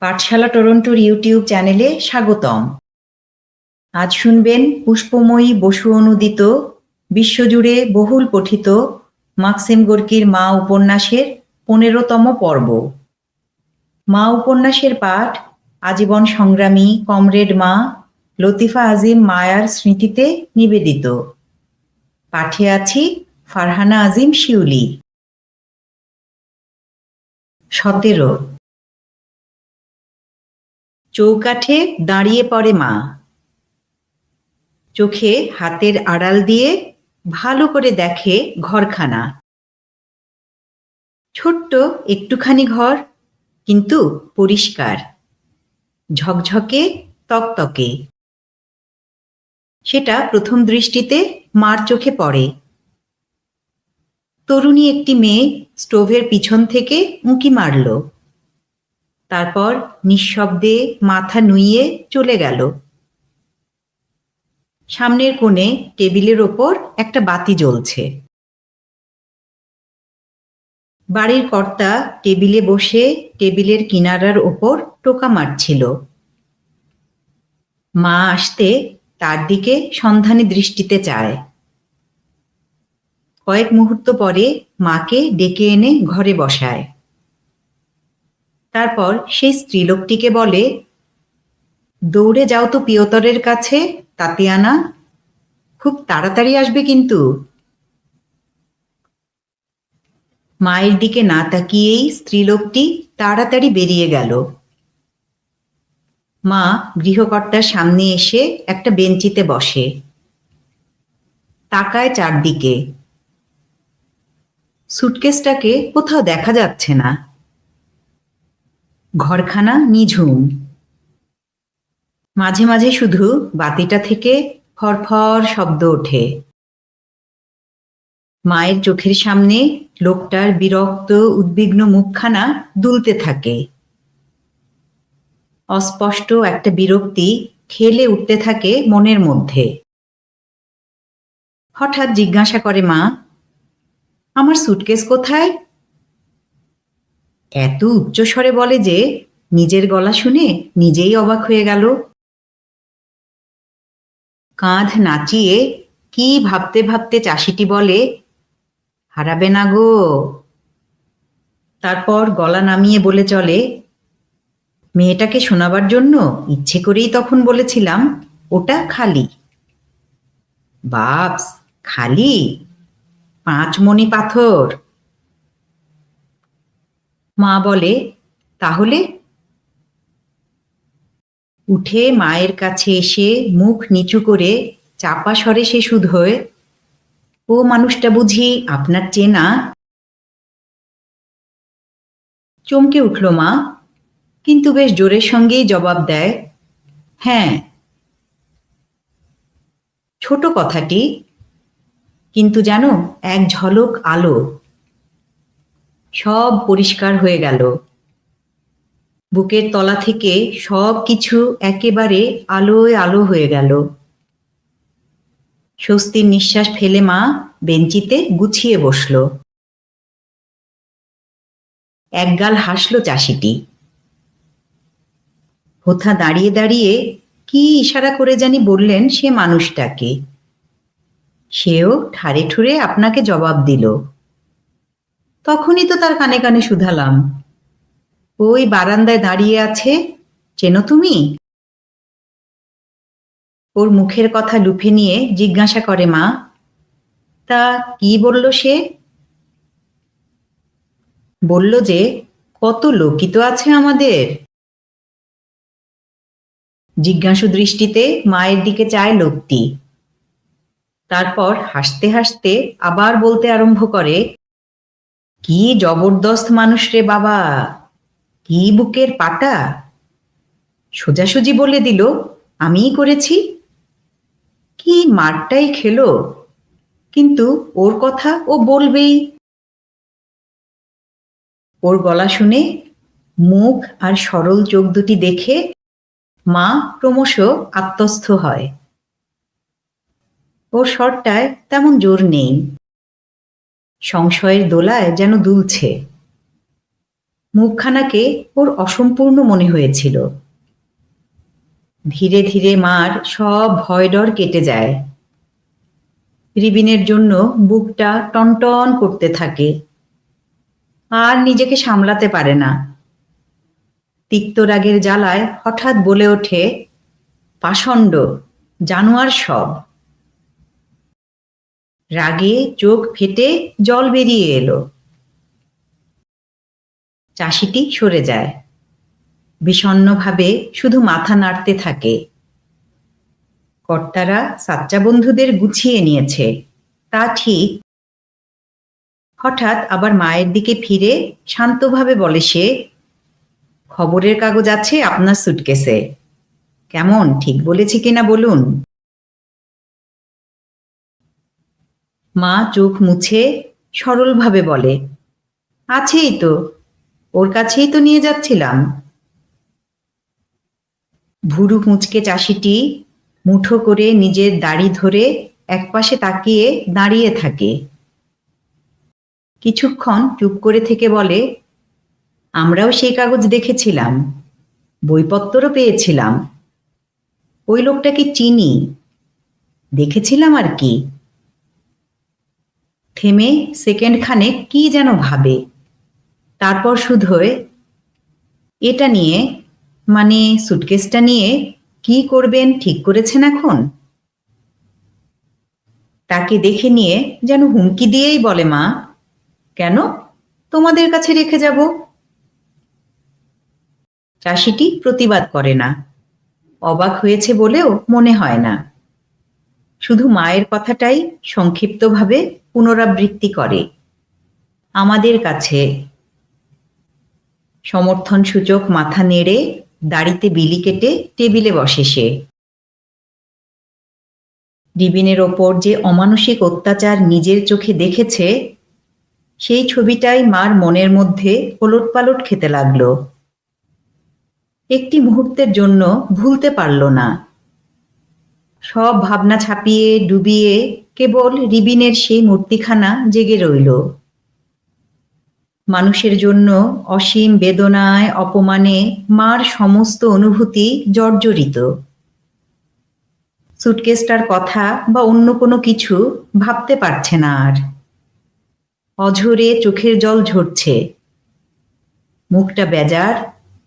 পাঠশালা টরন্টোর YouTube চ্যানেলে স্বাগতম। আজ শুনবেন পুষ্পময়ী বসু অনুদিত বিশ্বজুড়ে বহুল পঠিত মাক্সিম গোর্কির মা উপন্যাসের ১৫তম পর্ব। মা উপন্যাসের পাঠ আজীবন সংগ্রামী কমরেড মা লতিফা আজিম মায়ার স্মৃতিতে নিবেদিত। পাঠে আছি ফারহানা আজিম শিউলি। ১৭। চৌকাঠে দাঁড়িয়ে পড়ে মা। চোখে হাতের আড়াল দিয়ে ভালো করে দেখে ঘরখানা। ছোট্ট একটুখানি ঘর, কিন্তু পরিষ্কার, ঝকঝকে, তকতকে। সেটা প্রথম দৃষ্টিতে মার চোখে পড়ে। তরুণী একটি মেয়ে স্টোভের পিছন থেকে উঁকি মারল, তারপর নিঃশব্দে মাথা নুইয়ে চলে গেল। সামনের কোণে টেবিলের ওপর একটা বাতি জ্বলছে। বাড়ির কর্তা টেবিলে বসে টেবিলের কিনারার ওপর টোকা মারছিল। মা আসতে তার দিকে সন্ধানী দৃষ্টিতে চায়। কয়েক মুহূর্ত পরে মাকে ডেকে এনে ঘরে বসায়। তারপর সেই স্ত্রীলোকটিকে বলে, দৌড়ে যাও তো পিয়তরের কাছে, তাতিয়ানা, খুব তাড়াতাড়ি আসবে কিন্তু। মায়ের দিকে না তাকিয়েই স্ত্রীলোকটি তাড়াতাড়ি বেরিয়ে গেল। মা গৃহকর্তার সামনে এসে একটা বেঞ্চিতে বসে, তাকায় চারদিকে। সুটকেসটাকে কোথাও দেখা যাচ্ছে না। ঘরখানা নিঝুম। মাঝে মাঝে শুধু বাতিটা থেকে ফরফর শব্দ ওঠে। মায়ের চোখের সামনে লোকটার বিরক্ত উদ্বিগ্ন মুখখানা দুলতে থাকে। অস্পষ্ট একটা বিরক্তি খেলে উঠতে থাকে মনের মধ্যে। হঠাৎ জিজ্ঞাসা করে মা, আমার সুটকেস কোথায়? এত উচ্চস্বরে বলে যে নিজের গলা শুনে নিজেই অবাক হয়ে গেল। কাঁধ নাচিয়ে কি ভাবতে ভাবতে চাষিটি বলে, হারাবে না গো। তারপর গলা নামিয়ে বলে চলে, মেয়েটাকে শোনাবার জন্য ইচ্ছে করেই তখন বলেছিলাম ওটা খালি। বাপস, খালি? ৫ মণি পাথর। মা বলে, তাহলে? উঠে মায়ের কাছে এসে মুখ নিচু করে চাপা স্বরে সে শুধোয়, ও মানুষটা বুঝি আপনার চেনা? চমকে উঠল মা, কিন্তু বেশ জোরের সঙ্গেই জবাব দেয়, হ্যাঁ। ছোট কথাটি, কিন্তু জানো, এক ঝলক আলো। সব পরিষ্কার হয়ে গেল। বুকের তলা থেকে সব কিছু একেবারে আলোয় আলো হয়ে গেল। স্বস্তির নিঃশ্বাস ফেলে মা বেঞ্চিতে গুছিয়ে বসল। একগাল হাসল চাষিটি। হোথা দাঁড়িয়ে দাঁড়িয়ে কি ইশারা করে জানি বললেন সে মানুষটাকে। সেও ঠাড়ে ঠুড়ে আপনাকে জবাব দিল। তখনই তো তার কানে কানে শুধালাম, ওই বারান্দায় দাঁড়িয়ে আছে, চেনো তুমি? ওর মুখের কথা লুফে নিয়ে জিজ্ঞাসা করে মা, তা কি বলল সে? বলল যে কত লোকই তো আছে আমাদের। জিজ্ঞাসু দৃষ্টিতে মায়ের দিকে চায় লোকটি। তারপর হাসতে হাসতে আবার বলতে আরম্ভ করে, কি জবরদস্ত মানুষ রে বাবা, কি বুকের পাটা। সোজাসুজি বলে দিল আমিই করেছি। কি মারটাই খেলো, কিন্তু ওর কথা ও বলবেই। ওর গলা শুনে, মুখ আর সরল চোখ দুটি দেখে মা ক্রমশ আত্মস্থ হয়। ওর স্বরটায় তেমন জোর নেই, সংশয়ের দোলায় যেন দুলছে। মুখখানাকে ওর অসম্পূর্ণ মনে হয়েছিল। ধীরে ধীরে মার সব ভয় ডর কেটে যায়। রিবিনের জন্য বুকটা টনটন করতে থাকে, আর নিজেকে সামলাতে পারে না। তিক্ত রাগের জ্বালায় হঠাৎ বলে ওঠে, পাষণ্ড, জানোয়ার সব। রাগে চোখ ফেটে জল বেরিয়ে এলো। চাষিটি সরে যায়, বিষণ্ণভাবে শুধু মাথা নাড়তে থাকে। কর্তারা সাচ্চা বন্ধুদের গুছিয়ে নিয়েছে, তা ঠিক। হঠাৎ আবার মায়ের দিকে ফিরে শান্তভাবে বলে সে, খবরের কাগজ আছে আপনার সুটকেসে। কেমন, ঠিক বলেছি কিনা বলুন? মা চোখ মুছে সরলভাবে বলে, আছেই তো, ওর কাছেই তো নিয়ে যাচ্ছিলাম। ভুরু কুঁচকে চাষিটি মুঠো করে নিজের দাড়ি ধরে একপাশে তাকিয়ে দাঁড়িয়ে থাকে। কিছুক্ষণ চুপ করে থেকে বলে, আমরাও সেই কাগজ দেখেছিলাম, বইপত্রও পেয়েছিলাম। ওই লোকটাকে চিনি, দেখেছিলাম আর কি। থেমে সেকেন্ড খানেক কি যেন ভাবে, তারপর শুধোয়, এটা নিয়ে, মানে সুটকেসটা নিয়ে কি করবেন ঠিক করেছেন এখন? তাকে দেখে নিয়ে যেন হুমকি দিয়েই বলে মা, কেন, তোমাদের কাছে রেখে যাব। চাষিটি প্রতিবাদ করে না, অবাক হয়েছে বলেও মনে হয় না। শুধু মায়ের কথাটাই সংক্ষিপ্তভাবে পুনরাবৃত্তি করে, আমাদের কাছে। সমর্থন সূচক মাথা নেড়ে দাড়িতে বিলি কেটে টেবিলে বসে সে। রিবিনের ওপর যে অমানসিক অত্যাচার নিজের চোখে দেখেছে, সেই ছবিটাই মার মনের মধ্যে ওলটপালট খেতে লাগলো। একটি মুহূর্তের জন্য ভুলতে পারল না। সব ভাবনা ছাপিয়ে ডুবিয়ে কেবল রিবিনের সেই মূর্তিখানা জেগে রইল। মানুষের জন্য অসীম বেদনায় অপমানে মার সমস্ত অনুভূতি জর্জরিত। সুটকেসটার কথা বা অন্য কোনো কিছু ভাবতে পারছে না আর। অঝরে চোখের জল ঝরছে, মুখটা বেজার,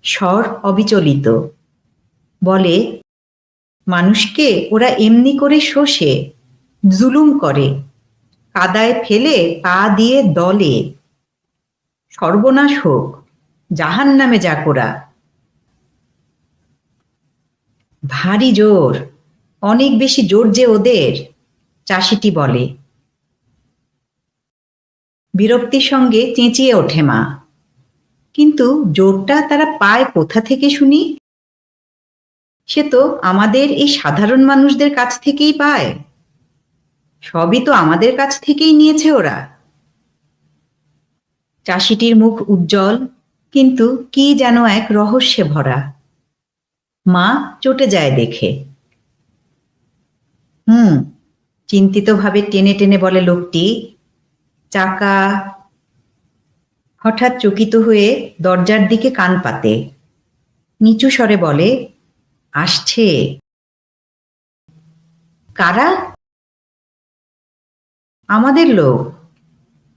স্বর অবিচলিত। বলে, মানুষকে ওরা এমনি করে শোষে, জুলুম করে, কাদায় ফেলে পা দিয়ে দলে। সর্বনাশ হোক, জাহান্নামে যাক ওরা। ভারী জোর, অনেক বেশি জোর যে ওদের, চাষিটি বলে। বিরক্তির সঙ্গে চেঁচিয়ে ওঠে মা, কিন্তু জোরটা তারা পায় কোথা থেকে শুনি? সে তো আমাদের এই সাধারণ মানুষদের কাছ থেকেই পায়। সবই তো আমাদের কাছ থেকেই নিয়েছে ওরা। চাষিটির মুখ উজ্জ্বল, কিন্তু কি যেন এক রহস্যে ভরা। মা চটে যায় দেখে। চিন্তিতভাবে টেনে টেনে বলে লোকটি, চাকা। হঠাৎ চকিত হয়ে দরজার দিকে কান পাতে, নিচু স্বরে বলে, আসছে। কারা? আমাদের লোক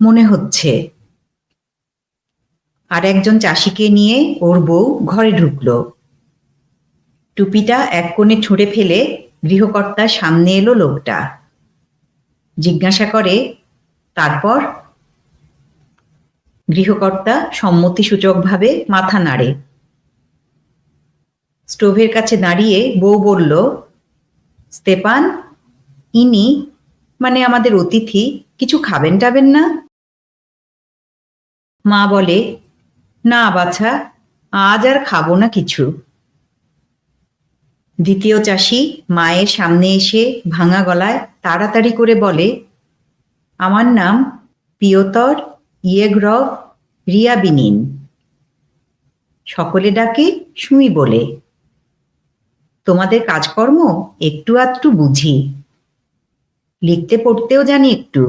মনে হচ্ছে। আর একজন চাষিকে নিয়ে ওর বউ ঘরে ঢুকলো। টুপিটা এক কোণে ছুঁড়ে ফেলে গৃহকর্তার সামনে এলো লোকটা। জিজ্ঞাসা করে, তারপর? গৃহকর্তা সম্মতিসূচকভাবে মাথা নাড়ে। স্টোভের কাছে দাঁড়িয়ে বউ বলল, স্তেপান, ইনি, মানে আমাদের অতিথি, কিছু খাবেন টাবেন না? মা বলে, না বাছা, আজ আর খাবো না কিছু। দ্বিতীয় চাষি মায়ের সামনে এসে ভাঙা গলায় তাড়াতাড়ি করে বলে, আমার নাম পিওতর ইয়েগ্রভ রিয়াবিনিন। সকলে ডাকে সুই বলে। তোমাদের কাজকর্ম একটু আধটু বুঝি, লিখতে পড়তেও জানি একটু।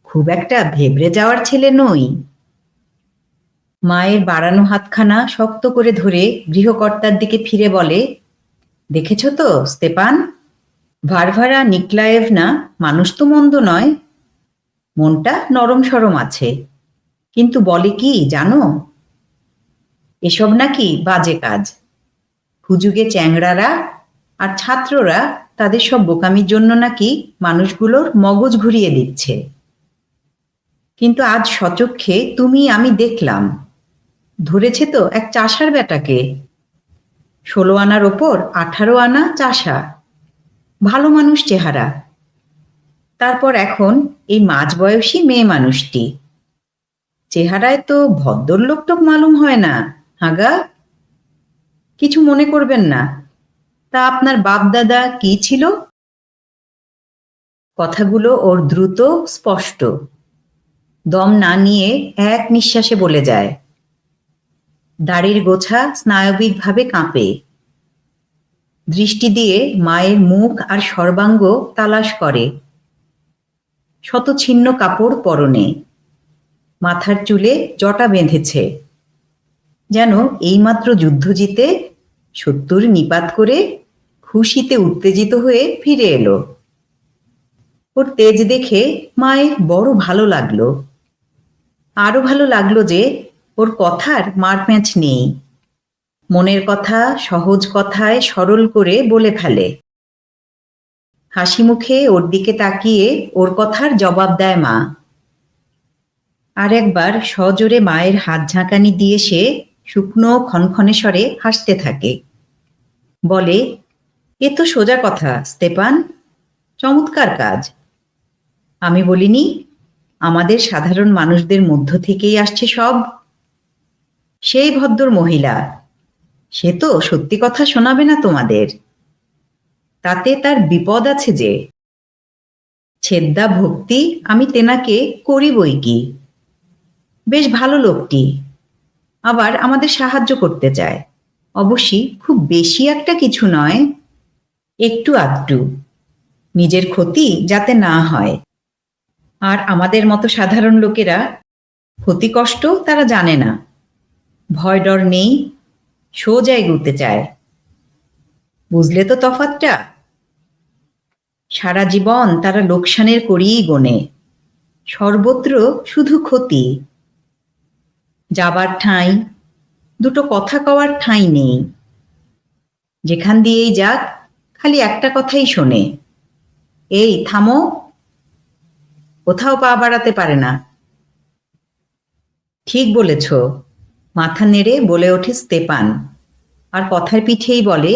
খুব একটা ভেবরে যাওয়ার ছেলে নই। মায়ের বাড়ানো হাতখানা শক্ত করে ধরে গৃহকর্তার দিকে ফিরে বলে, দেখেছ তো স্তেপান, ভারভারা নিকলায়েভনা মানুষ তো মন্দ নয়, মনটা নরম সরম আছে, কিন্তু বলে কি জানো, এসব নাকি বাজে কাজ। হুজুগে চ্যাংড়ারা আর ছাত্ররা তাদের সব বোকামির জন্য নাকি মানুষগুলোর মগজ ঘুরিয়ে দিচ্ছে। কিন্তু আজ সচক্ষে তুমি আমি দেখলাম, ধরেছে তো এক চাষার বেটাকে, 16 আনার ওপর 18 আনা চাষা, ভালো মানুষ চেহারা। তারপর এখন এই মাঝবয়সী মেয়ে মানুষটি, চেহারায় তো ভদ্রলোক টোক মালুম হয় না। হাগা, কিছু মনে করবেন না, তা আপনার বাপ দাদা কি ছিল? কথাগুলো ওর দ্রুত স্পষ্ট, দম না নিয়ে এক নিঃশ্বাসে বলে যায়। দাড়ির গোছা স্নায়বিকভাবে কাঁপে। দৃষ্টি দিয়ে মায়ের মুখ আর সর্বাঙ্গ তালাশ করে। শত ছিন্ন কাপড় পরনে, মাথার চুলে জটা বেঁধেছে, যেন এইমাত্র যুদ্ধ জিতে শত্রুর নিপাত করে খুশিতে উত্তেজিত হয়ে ফিরে এলো। ওর তেজ দেখে মায়ের বড় ভালো লাগলো। আরো ভালো লাগলো যে ওর কথার মারপ্যাঁচ নেই, মনের কথা সহজ কথায় সরল করে বলে ফেলে। হাসি মুখে ওর দিকে তাকিয়ে ওর কথার জবাব দেয় মা। আর একবার সজোরে মায়ের হাত ঝাঁকানি দিয়ে সে শুকনো খনখনে স্বরে হাসতে থাকে। বলে, এ তো সোজা কথা স্তেপান, চমৎকার কাজ। আমি বলিনি আমাদের সাধারণ মানুষদের মধ্য থেকেই আসছে সব? সেই ভদ্র মহিলা, সে তো সত্যি কথা শোনাবে না তোমাদের, তাতে তার বিপদ আছে যে। ছেদ্দা ভক্তি আমি তেনাকে করি বই কি, বেশ ভালো লোকটি, আবার আমাদের সাহায্য করতে চায়, অবশ্যই খুব বেশি একটা কিছু নয়, একটু আধটু, নিজের ক্ষতি যাতে না হয়। আর আমাদের মতো সাধারণ লোকেরা ক্ষতি কষ্ট তারা জানে না, ভয় ডর নেই, সোজা এগুতে চায়। বুঝলে তো তফাৎটা? সারা জীবন তারা লোকসানের করেই গোনে, সর্বত্র শুধু ক্ষতি। যাবার ঠাঁই, দুটো কথা কওয়ার ঠাঁই নেই। যেখান দিয়েই যাক খালি একটা কথাই শোনে, এই থামো, কোথাও পা বাড়াতে পারে না। ঠিক বলেছ, মাথা নেড়ে বলে ওঠে স্তেপান, আর কথার পিঠেই বলে,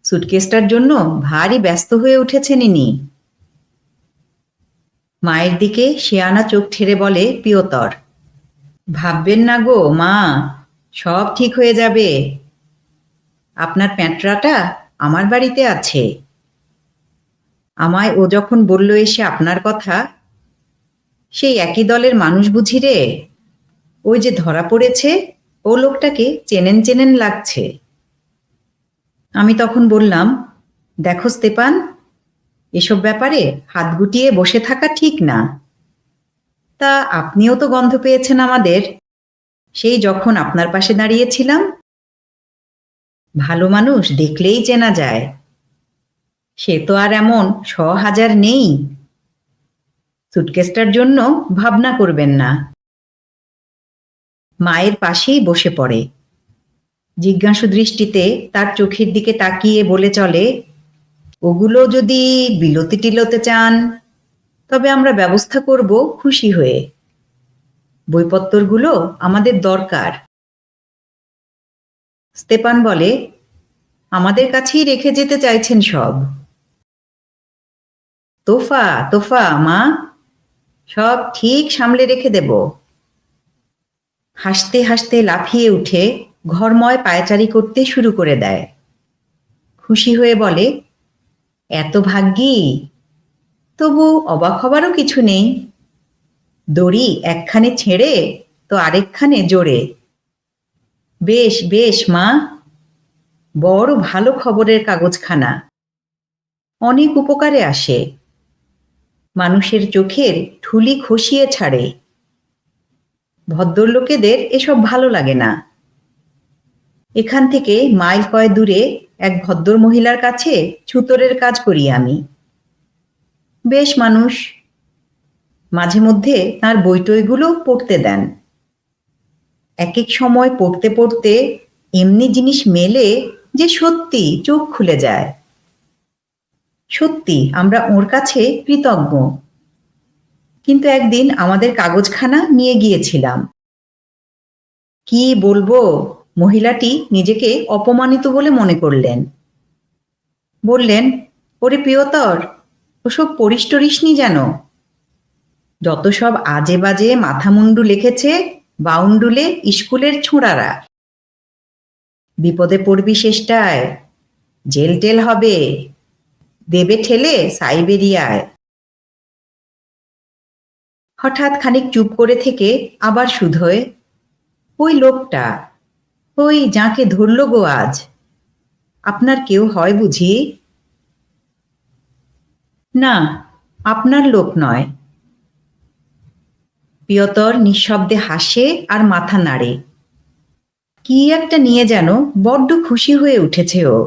সুটকেসটার জন্য ভারী ব্যস্ত হয়ে উঠেছেন ইনি। মায়ের দিকে শেয়ানা চোখ ঠেরে বলে পিয়তর, ভাববেন না গো মা, সব ঠিক হয়ে যাবে। আপনার প্যাঁটরাটা আমার বাড়িতে আছে। আমায় ও যখন বলল এসে আপনার কথা, সেই একই দলের মানুষ বুঝি রে, ওই যে ধরা পড়েছে, ও লোকটাকে চেনেন চেনেন লাগছে। আমি তখন বললাম, দেখো স্তেপান, এসব ব্যাপারে হাত গুটিয়ে বসে থাকা ঠিক না। তা আপনিও তো গন্ধ পেয়েছেন আমাদের, সেই যখন আপনার পাশে দাঁড়িয়েছিলাম। ভালো মানুষ দেখলেই চেনা যায়, সে তো আর এমন 100,000 নেই। সুটকেসটার জন্য ভাবনা করবেন না। মায়ের পাশেই বসে পড়ে, জিজ্ঞাসু দৃষ্টিতে তার চোখের দিকে তাকিয়ে বলে চলে, ওগুলো যদি বিলতে টিলতে চান, তবে আমরা ব্যবস্থা করব খুশি হয়ে। বইপত্তরগুলো আমাদের দরকার। স্তেপান বলে, আমাদের কাছেই রেখে যেতে চাইছেন সব? তোফা তোফা মা, সব ঠিক সামলে রেখে দেব। হাসতে হাসতে লাফিয়ে উঠে ঘরময় পায়চারি করতে শুরু করে দেয়। খুশি হয়ে বলে, এত ভাগ্যি, তবু অবাক হবারও কিছু নেই। দড়ি একখানে ছেড়ে তো আরেকখানে জোরে। বেশ বেশ মা, বড় ভালো খবরের কাগজখানা, অনেক উপকারে আসে, মানুষের চোখের ঠুলি খসিয়ে ছাড়ে। ভদ্রলোকেদের এসব ভালো লাগে না। এখান থেকে মাইল কয় দূরে এক ভদ্র মহিলার কাছে ছুতোরের কাজ করি আমি। বেশ মানুষ, মাঝে মধ্যে তাঁর বইটইগুলো পড়তে দেন। এক এক সময় পড়তে পড়তে এমনি জিনিস মেলে যে সত্যি চোখ খুলে যায়। সত্যি আমরা ওর কাছে কৃতজ্ঞ। কিন্তু একদিন আমাদের কাগজখানা নিয়ে গিয়েছিলাম। কি বলবো, মহিলাটি নিজেকে অপমানিত বলে মনে করলেন। বললেন, ওরে প্রিয়তর, ওসব পড়িস টরিসনি যেন। যত সব আজে বাজে মাথামুন্ডু লিখেছে বাউন্ডুলে স্কুলের ছোঁড়ারা। বিপদে পড়বি শেষটায়, জেল টেল হবে, দেবে ঠেলে সাইবেরিয়ায়। হঠাৎ খানিক চুপ করে থেকে আবার শুধোয়, ওই লোকটা, ওই যাকে ধরল গো আজ, আপনার কেউ হয় বুঝি? না, আপনার লোক নয়। প্রিয়তর নিঃশব্দে হাসে আর মাথা নাড়ে। কি একটা নিয়ে যেন বড্ড খুশি হয়ে উঠেছে ও।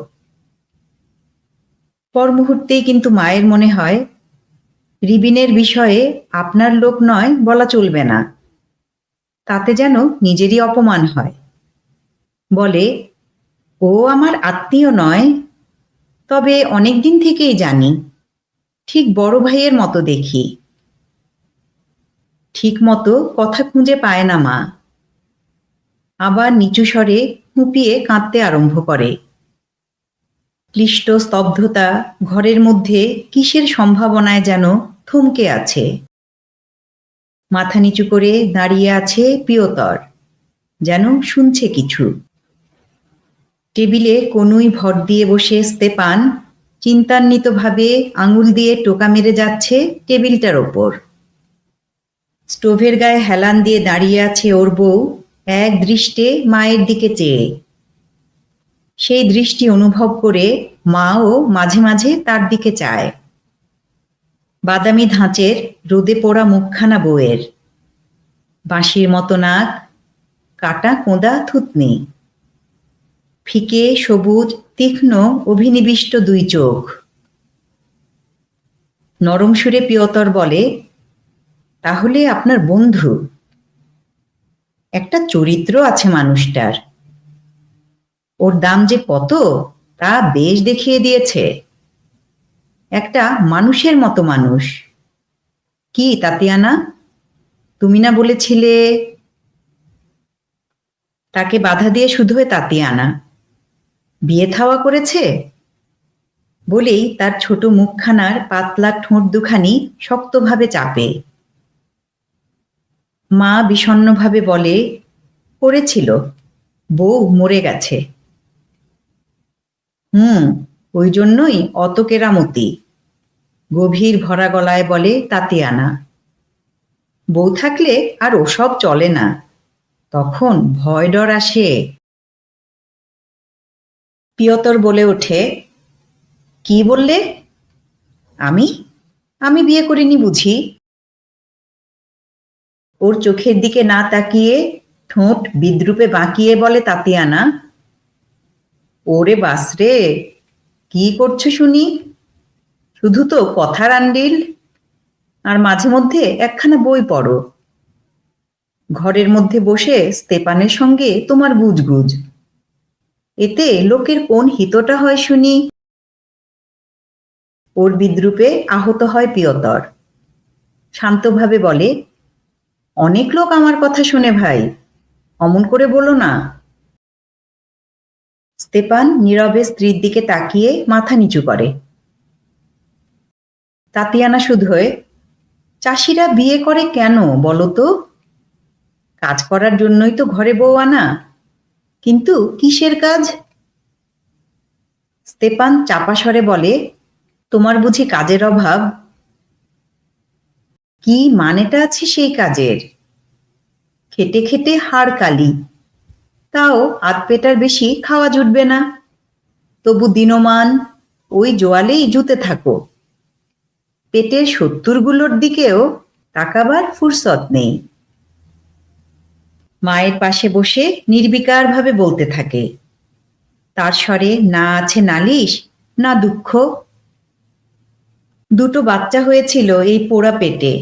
পর মুহূর্তেই কিন্তু মায়ের মনে হয়, রিবিনের বিষয়ে আপনার লোক নয় বলা চলবে না, তাতে যেন নিজেরই অপমান হয়। বলে, ও আমার আত্মীয় নয়, তবে অনেক দিন থেকেই জানি, ঠিক বড় ভাইয়ের মতো দেখি। ঠিক মতো কথা খুঁজে পায় না মা। আবার নিচু স্বরে হুঁপিয়ে কাঁদতে আরম্ভ করে। ক্লিষ্ট স্তব্ধতা ঘরের মধ্যে কিসের সম্ভাবনায় যেন থমকে আছে। মাথা নিচু করে দাঁড়িয়ে আছে প্রিয়তর, যেন শুনছে কিছু। টেবিলে কনুই ভর দিয়ে বসে স্তেপান চিন্তান্বিতভাবে আঙুল দিয়ে টোকা মেরে যাচ্ছে টেবিলটার ওপর। স্টোভের গায়ে হেলান দিয়ে দাঁড়িয়ে আছে ওর বউ, এক দৃষ্টে মায়ের দিকে চেয়ে। সেই দৃষ্টি অনুভব করে মাও মাঝে মাঝে তার দিকে চায়। বাদামি ধাঁচের রোদে পোড়া মুখখানা বউয়ের, বাঁশির মতো নাক, কাটা কোঁদা থুতনি, ফিকে সবুজ তীক্ষ্ণ অভিনিবিষ্ট দুই চোখ। নরম সুরে প্রিয়তর বলে, তাহলে আপনার বন্ধু? একটা চরিত্র আছে মানুষটার। ওর দাম যে কত তা বেশ দেখিয়ে দিয়েছে। একটা মানুষের মতো মানুষ। কি তাতিয়ানা, তুমি না বলেছিলে? তাকে বাধা দিয়ে শুধোয় তাতিয়ানা, বিয়ে থাওয়া করেছে বলেই তার ছোট মুখখানার পাতলা ঠোঁট দুখানি শক্তভাবে চাপে। মা বিষণ্ণভাবে বলে, করেছিল, বউ মরে গেছে। ওই জন্যই অত কেরামতি, গভীর ভরা গলায় বলে তাতিয়ানা। বউ থাকলে আর ওসব চলে না, তখন ভয় ডর আসে। প্রিয়তর বলে ওঠে, কি বললে? আমি আমি বিয়ে করিনি বুঝি? ওর চোখের দিকে না তাকিয়ে ঠোঁট বিদ্রুপে বাঁকিয়ে বলে তাতিয়ানা, ওরে বাসরে, কি করছো শুনি? শুধু তো কথার আন্ডিল, আর মাঝে মধ্যে একখানা বই পড়ো। ঘরের মধ্যে বসে স্তেপানের সঙ্গে তোমার গুজগুজ, এতে লোকের কোন হিতটা হয় শুনি? ওর বিদ্রুপে আহত হয় প্রিয়তর। শান্তভাবে বলে, অনেক লোক আমার কথা শুনে ভাই, অমন করে বলো না। স্তেপান নীরবে স্ত্রীর দিকে তাকিয়ে মাথা নিচু করে। তাতিয়ানা শুধোয়, চাষিরা বিয়ে করে কেন বলো তো? কাজ করার জন্যই তো ঘরে বউ আনা, কিন্তু কিসের কাজ? স্তেপান চাপা স্বরে বলে, তোমার বুঝি কাজের অভাব? কি মানেটা আছে সেই কাজের? খেটে খেটে হাড় কালি, তাও আধ পেটার বেশি খাওয়া জুটবে না, তবু দিনমান ওই জোয়ালেই জুতে থাকো। পেটের ৭০ গুলোর দিকেও তাকাবার ফুরসত নেই। মায়ের পাশে বসে নির্বিকারভাবে বলতে থাকে। তার স্বরে না আছে নালিশ, না দুঃখ। দুটো বাচ্চা হয়েছিল এই পোড়া পেটে।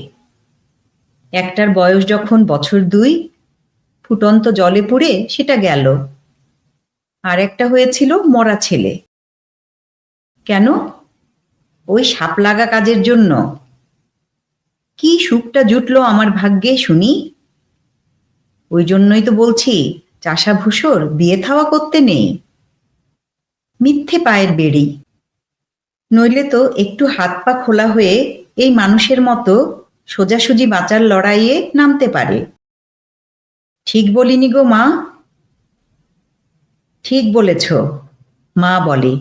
একটার বয়স যখন বছর 2, ফুটন্ত জলে পুড়ে সেটা গেল। আর একটা হয়েছিল মরা ছেলে। কেন? ওই সাপ লাগা কাজের জন্য। কি সুখটা জুটলো আমার ভাগ্যে শুনি। ওই জন্যই তো বলছি, চাষা ভুষোর বিয়ে থাওয়া করতে নেই। মিথ্যে পায়ের বেড়ি। নইলে তো একটু হাত পা খোলা হয়ে এই মানুষের মতো সোজাসুজি বাঁচার লড়াইয়ে নামতে পারে। ঠিক বলিনি গো মা? ঠিক বলেছ, মা বলে।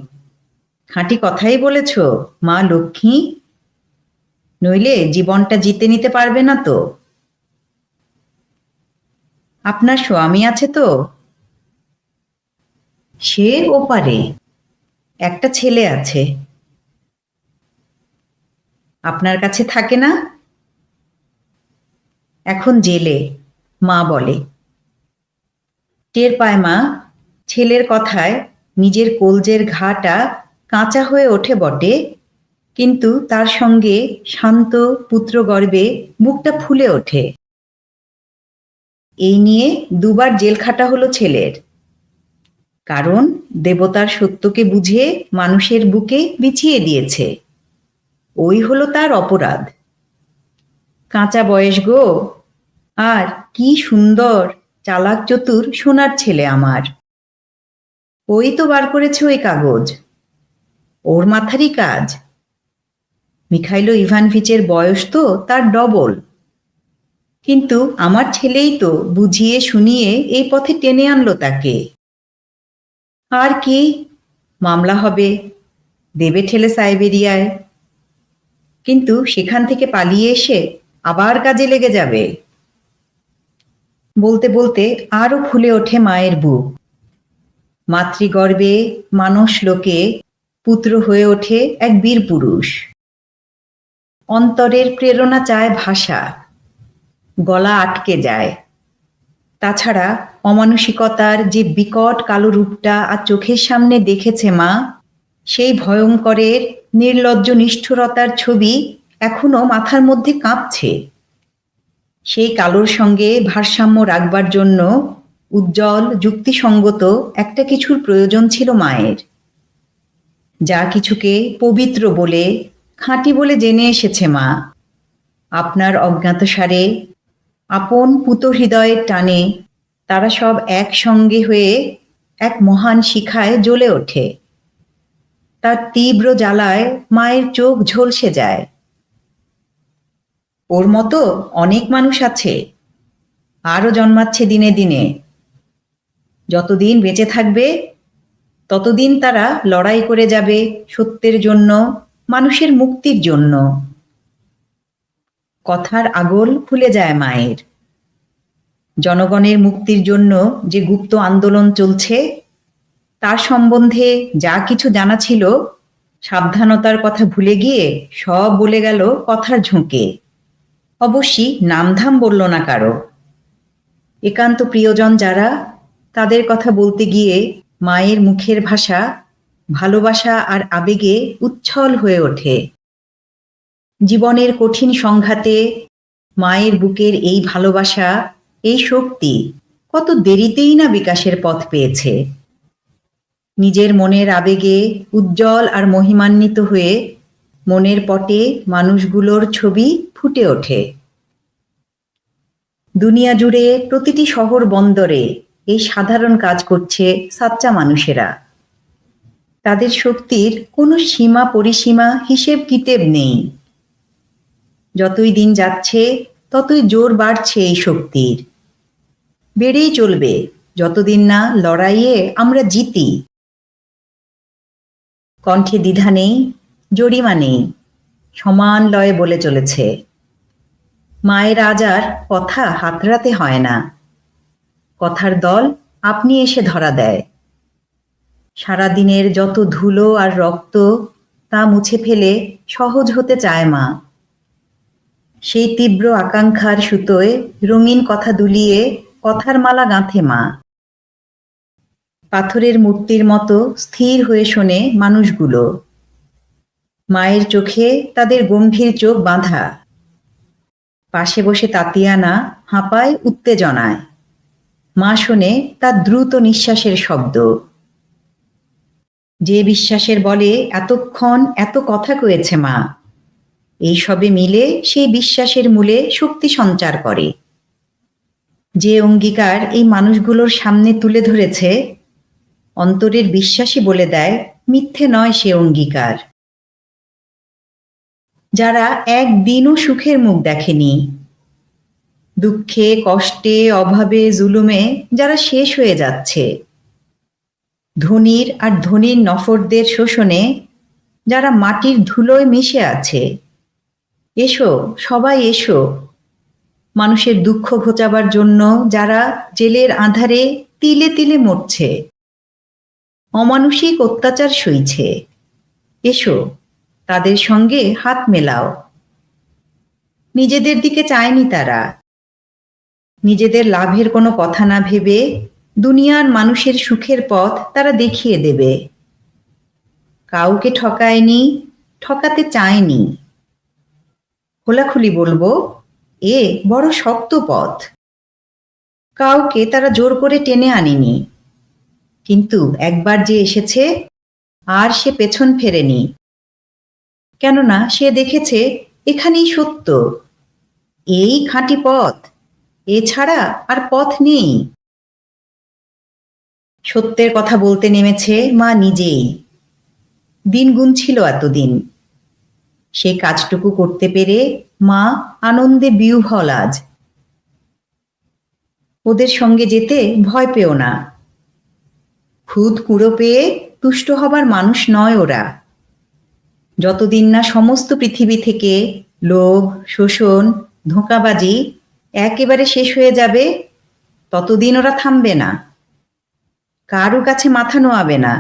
খাঁটি কথাই বলেছ, মা লক্ষ্মী। নইলে জীবনটা জিতে নিতে পারবে না তো। আপনার স্বামী আছে তো? সে ওপারে। একটা ছেলে আছে। আপনার কাছে থাকে না? এখন জেলে, মা বলে। টের পায় মা, ছেলের কথায় নিজের কলজের ঘাটা কাঁচা হয়ে ওঠে বটে, কিন্তু তার সঙ্গে শান্ত পুত্রগর্বে বুকটা ফুলে ওঠে। এই নিয়ে 2বার জেল খাটা হলো ছেলের। কারণ দেবতার সত্যকে বুঝে মানুষের বুকে বিছিয়ে দিয়েছে। ওই হলো তার অপরাধ। কাঁচা বয়স গো, আর কি সুন্দর চালাক চতুর সোনার ছেলে আমার। ওই তো বার করেছে ওই কাগজ। ওর মাথারই কাজ। মিখাইলো ইভানভিচের বয়স তো তার ডবল। কিন্তু আমার ছেলেই তো বুঝিয়ে শুনিয়ে এই পথে টেনে আনলো তাকে। আর কি, মামলা হবে, দেবে ঠেলে সাইবেরিয়ায়। কিন্তু সেখান থেকে পালিয়ে এসে আবার কাজে লেগে যাবে। বলতে বলতে আরো ফুলে ওঠে মায়ের বুক। মাতৃগর্ভে মানস লোকে পুত্র হয়ে ওঠে এক বীর পুরুষ। অন্তরের প্রেরণা চায় ভাষা, গলা আটকে যায়। তাছাড়া অমানুষিকতার যে বিকট কালো রূপটা আর চোখের সামনে দেখেছে মা, সেই ভয়ঙ্করের নির্লজ্জ নিষ্ঠুরতার ছবি এখনো মাথার মধ্যে কাঁপছে। সেই কালোর সঙ্গে ভারসাম্য রাখবার জন্য উজ্জ্বল যুক্তিসঙ্গত একটা কিছুর প্রয়োজন ছিল মায়ের। যা কিছুকে পবিত্র বলে, খাঁটি বলে জেনে এসেছে মা, আপনার অজ্ঞাতসারে, আপন পুত হৃদয়ের টানে তারা সব একসঙ্গে হয়ে এক মহান শিখায় জ্বলে ওঠে। তার তীব্র জ্বালায় মায়ের চোখ ঝলসে যায়। ওর মতো অনেক মানুষ আছে, আরও জন্মাচ্ছে দিনে দিনে। যতদিন বেঁচে থাকবে ততদিন তারা লড়াই করে যাবে সত্যের জন্য, মানুষের মুক্তির জন্য। কথার আগল ফুলে যায় মায়ের। জনগণের মুক্তির জন্য যে গুপ্ত আন্দোলন চলছে, তার সম্বন্ধে যা কিছু জানা ছিল সাবধানতার কথা ভুলে গিয়ে সব বলে গেল কথার ঝোঁকে। অবশ্যই নামধাম বলল না কারো। একান্ত প্রিয়জন যারা, তাদের কথা বলতে গিয়ে মায়ের মুখের ভাষা ভালোবাসা আর আবেগে উচ্ছল হয়ে ওঠে। জীবনের কঠিন সংঘাতে মায়ের বুকের এই ভালোবাসা, এই শক্তি কত দেরিতেই না বিকাশের পথ পেয়েছে। নিজের মনের আবেগে উজ্জ্বল আর মহিমান্বিত হয়ে মনের পটে মানুষগুলোর ছবি ফুটে ওঠে। দুনিয়া জুড়ে প্রতিটি শহর বন্দরে এই সাধারণ কাজ করছে সাচ্চা মানুষেরা। তাদের শক্তির কোনো সীমা পরিসীমা হিসেব কিতেব নেই। যতই দিন যাচ্ছে ততই জোর বাড়ছে এই শক্তির। বেড়েই চলবে যতদিন না লড়াইয়ে আমরা জিতি। কণ্ঠে দ্বিধা নেই, জরিমা নেই, সমান লয়ে বলে চলেছে। মায়ের আজ আর কথা হাতড়াতে হয় না। কথার দল আপনি এসে ধরা দেয়। সারাদিনের যত ধুলো আর রক্ত তা মুছে ফেলে সহজ হতে চায় মা। সেই তীব্র আকাঙ্ক্ষার সুতোয় রঙিন কথা দুলিয়ে কথার মালা গাঁথে মা। পাথরের মূর্তির মতো স্থির হয়ে শোনে মানুষগুলো। মায়ের চোখে তাদের গম্ভীর চোখ বাঁধা। পাশে বসে তাতিয়ানা হাঁপায় উত্তেজনায়। মা শোনে তার দ্রুত নিঃশ্বাসের শব্দ। যে বিশ্বাসের বলে এতক্ষণ এত কথা কয়েছে মা, এই সবে মিলে সেই বিশ্বাসের মূলে শক্তি সঞ্চার করে। যে অঙ্গীকার এই মানুষগুলোর সামনে তুলে ধরেছে, অন্তরের বিশ্বাসই বলে দেয় মিথ্যে নয় সে অঙ্গীকার। যারা একদিনও সুখের মুখ দেখেনি, দুঃখে কষ্টে অভাবে জুলুমে যারা শেষ হয়ে যাচ্ছে, ধনীর আর ধনীর নফরদের শোষণে যারা মাটির ধুলোয় মিশে আছে, এসো সবাই এসো। মানুষের দুঃখ ঘোচাবার জন্য যারা জেলের আঁধারে তিলে তিলে মরছে, অমানুষিক অত্যাচার সইছে, এসো তাদের সঙ্গে হাত মেলাও। নিজেদের দিকে চায়নি তারা। নিজেদের লাভের কোনো কথা না ভেবে দুনিয়ার মানুষের সুখের পথ তারা দেখিয়ে দেবে। কাউকে ঠকায়নি, ঠকাতে চায়নি। খোলাখুলি বলবো, এ বড় শক্ত পথ। কাউকে তারা জোর করে টেনে আনেনি, কিন্তু একবার যে এসেছে আর সে পেছন ফেরেনি। কেননা সে দেখেছে এখানেই সত্য, এই খাঁটি পথ, এছাড়া আর পথ নেই। সত্যের কথা বলতে নেমেছে মা নিজেই। দিন গুনছিল এতদিন। সে কাজটুকু করতে পেরে মা আনন্দে বিহ্বল আজ। ওদের সঙ্গে যেতে ভয় পেও না। খুদ কুড়ো পেয়ে তুষ্ট হবার মানুষ নয় ওরা। যতদিন না সমস্ত পৃথিবী থেকে লোভ, শোষণ, ধোঁকাবাজি একেবারে শেষ হয়ে যাবে, ততদিন ওরা থামবে না, কারো কাছে মাথা নোয়াবে না।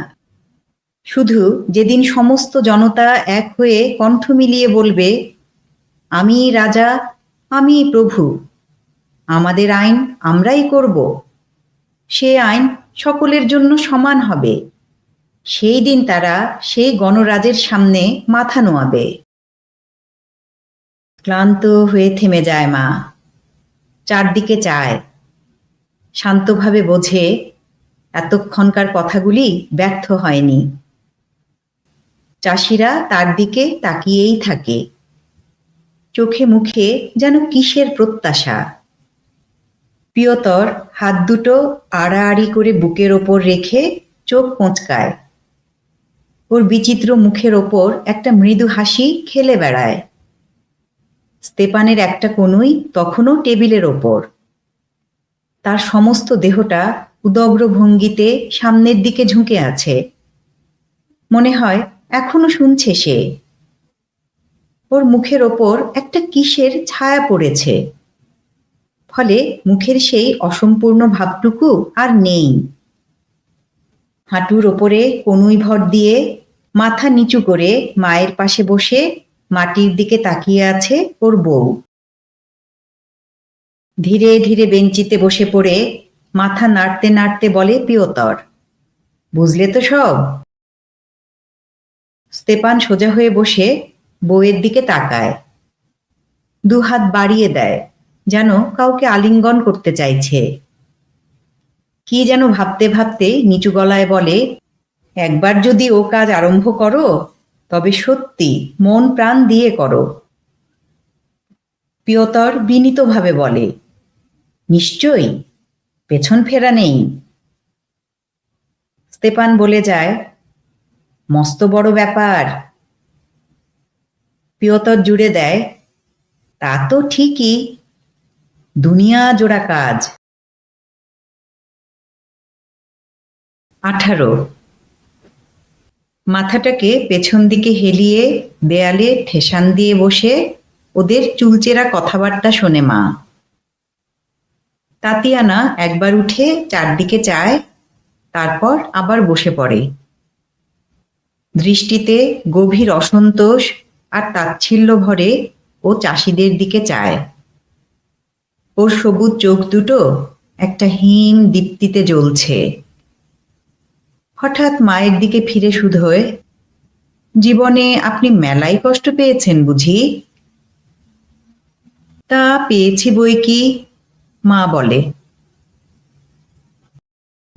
শুধু যেদিন সমস্ত জনতা এক হয়ে কণ্ঠ মিলিয়ে বলবে, আমি রাজা, আমি প্রভু, আমাদের আইন আমরাই করব, সে আইন সকলের জন্য সমান হবে, সেই দিন তারা সেই গণরাজের সামনে মাথা নোয়াবে। ক্লান্ত হয়ে থেমে যায় মা। চারদিকে চায়, শান্তভাবে বোঝে এতক্ষণকার কথাগুলি ব্যর্থ হয়নি। চাষিরা তার দিকে তাকিয়েই থাকে, চোখে মুখে যেন কিসের প্রত্যাশা। প্রিয়তর হাত দুটো আড়াআড়ি করে বুকের ওপর রেখে চোখ কোঁচকায়। ওর বিচিত্র মুখের ওপর একটা মৃদু হাসি খেলে বেড়ায়। স্তেপানের একটা কনুই তখনও টেবিলের ওপর। তার সমস্ত দেহটা উদগ্র ভঙ্গিতে সামনের দিকে ঝুঁকে আছে। মনে হয় এখনো শুনছে সে। ওর মুখের ওপর একটা কিসের ছায়া পড়েছে, ফলে মুখের সেই অসম্পূর্ণ ভাবটুকু আর নেই। হাঁটুর ওপরে কনুই ভর দিয়ে মাথা নিচু করে মায়ের পাশে বসে মাটির দিকে তাকিয়ে আছে ওর বউ। ধীরে ধীরে বেঞ্চিতে বসে পড়ে মাথা নাড়তে নাড়তে বলে প্রিয়তর, বুঝলে তো সব? স্তেপান সোজা হয়ে বসে বউয়ের দিকে তাকায়, দু হাত বাড়িয়ে দেয়, যেন কাউকে আলিঙ্গন করতে চাইছে। কি যেন ভাবতে ভাবতে নিচু গলায় বলে, একবার যদি ও কাজ আরম্ভ করো, তবে সত্যি মন প্রাণ দিয়ে করো। প্রিয়তর বিনীতভাবে বলে, নিশ্চয়ই, পেছন ফেরা নেই। স্তেপান বলে যায়, মস্ত বড় ব্যাপার। প্রিয়তর জুড়ে দেয়, তা তো ঠিকই, দুনিয়া জোড়া কাজ। 18। মাথাটাকে পেছন দিকে হেলিয়ে দেয়ালে ঠেসান দিয়ে বসে ওদের চুলচেরা কথাবার্তা শোনে মা। তাতিয়ানা একবার উঠে চারদিকে চায়, তারপর আবার বসে পড়ে। দৃষ্টিতে গভীর অসন্তোষ আর তাচ্ছিল্য ভরে ও চাষিদের দিকে চায়। ওর সবুজ চোখ দুটো একটা হিম দীপ্তিতে জ্বলছে। হঠাৎ মায়ের দিকে ফিরে শুধোয়, জীবনে আপনি মেলাই কষ্ট পেয়েছেন বুঝি? তা পেয়েছি বই কি, মা বলে।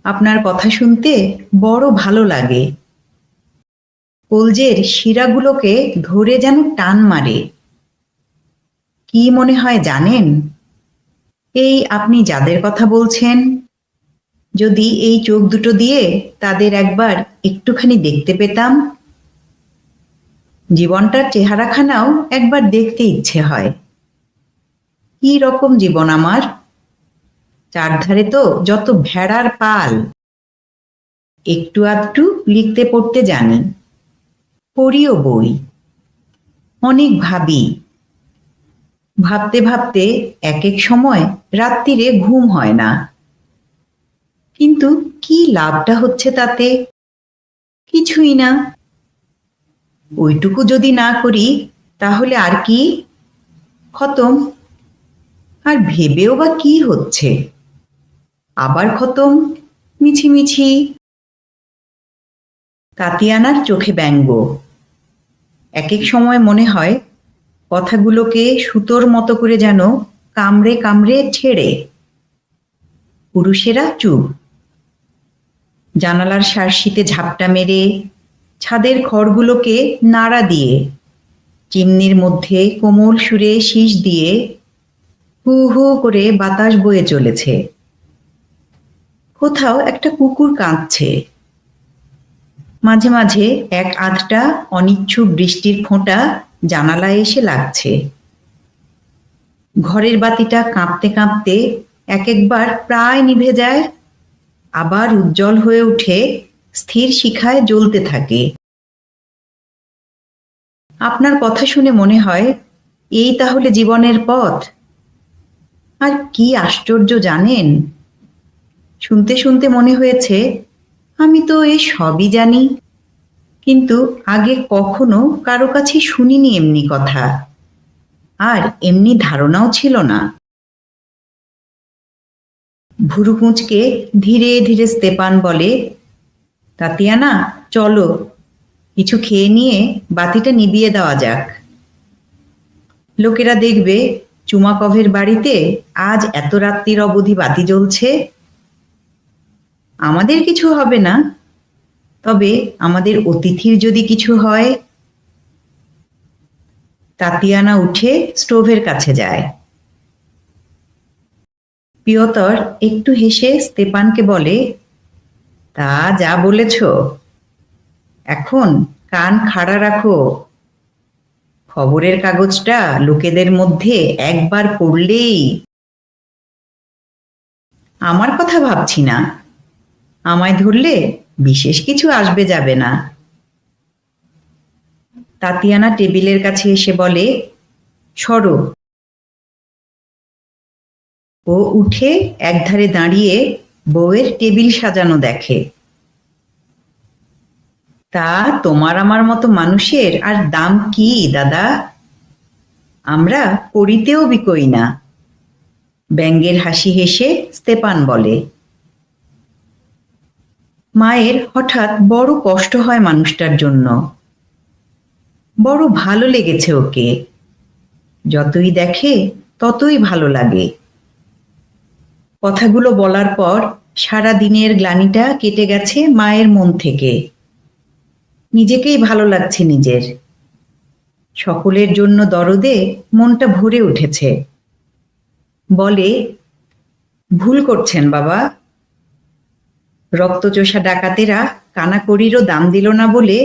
আপনার কথা শুনতে বড় ভালো লাগে। কলজের শিরাগুলোকে ধরে যেন টান মারে। কি মনে হয় জানেন? এই আপনি যাদের কথা বলছেন, যদি এই চোখ দুটো দিয়ে তাদের একবার একটুখানি দেখতে পেতাম, জীবনটার চেহারাখানাও একবার দেখতে ইচ্ছে হয়। কি রকম জীবন আমার! চারধারে তো যত ভেড়ার পাল। একটু আধটু লিখতে পড়তে জানি, পড়িও বই। অনেক ভাবি, ভাবতে ভাবতে এক এক সময় রাত্রিরে ঘুম হয় না। কিন্তু কি লাভটা হচ্ছে তাতে? কিছুই না। ওইটুকু যদি না করি তাহলে আর কি? খতম। আর ভেবেও বা কি হচ্ছে? আবার খতম, মিছিমিছি। তাতিয়ানার চোখে ব্যঙ্গ। এক এক সময় মনে হয় কথাগুলোকে সুতোর মতো করে যেন কামড়ে কামড়ে ছেড়ে। পুরুষেরা চুপ। জানালার শার্সিতে ঝাপটা মেরে, ছাদের খড়গুলোকে নাড়া দিয়ে, চিমনির মধ্যে কোমল সুরে শীষ দিয়ে হু হু করে বাতাস বয়ে চলেছে। কোথাও একটা কুকুর কাঁদছে। মাঝে মাঝে এক আধটা অনিচ্ছুক বৃষ্টির ফোঁটা জানালায় এসে লাগছে। ঘরের বাতিটা কাঁপতে কাঁপতে এক একবার প্রায় নিভে যায়, আবার উজ্জ্বল হয়ে উঠে স্থির শিখায় জ্বলতে থাকে। আপনার কথা শুনে মনে হয় এই তাহলে জীবনের পথ। আর কি আশ্চর্য জানেন, শুনতে শুনতে মনে হয়েছে আমি তো এ সবই জানি, কিন্তু আগে কখনো কারো কাছে শুনিনি এমনি কথা, আর এমনি ধারণাও ছিল না। ভুরু কুঁচকে ধীরে ধীরে স্তেপান বলে, তাতিয়ানা চলো, কিছু খেয়ে নিয়ে বাতিটা নিভিয়ে দেওয়া যাক। লোকেরা দেখবে চুমাকভের বাড়িতে আজ এত রাত্রির অবধি বাতি জ্বলছে। আমাদের কিছু হবে না, তবে আমাদের অতিথির যদি কিছু হয়। তাতিয়ানা উঠে স্টোভের কাছে যায়। পিয়তর একটু হেসে স্তেপানকে বলে, তা যা বলেছ, এখন কান খাড়া রাখো। খবরের কাগজটা লোকেদের মধ্যে একবার পড়লেই। আমার কথা ভাবছি না, আমায় ধরলে বিশেষ কিছু আসবে যাবে না। তাতিয়ানা টেবিলের কাছে এসে বলে, সরো। ও উঠে একধারে দাঁড়িয়ে বউয়ের টেবিল সাজানো দেখে। তা তোমার আমার মতো মানুষের আর দাম কি দাদা? আমরা করিতেও বিকই না। ব্যঙ্গের হাসি হেসে স্তেপান বলে। মায়ের হঠাৎ বড় কষ্ট হয় মানুষটার জন্য। বড় ভালো লেগেছে ওকে। যতই দেখে ততই ভালো লাগে। কথাগুলো বলার পর সারা দিনের গ্লানিটা কেটে গেছে মায়ের মন থেকে। নিজেকেই ভালো লাগছে নিজের। সকলের জন্য দরদে মনটা ভরে উঠেছে। বলে, ভুল করছেন বাবা। রক্তচোষা ডাকাতেরা কানাকড়িরও দাম দিল না বলে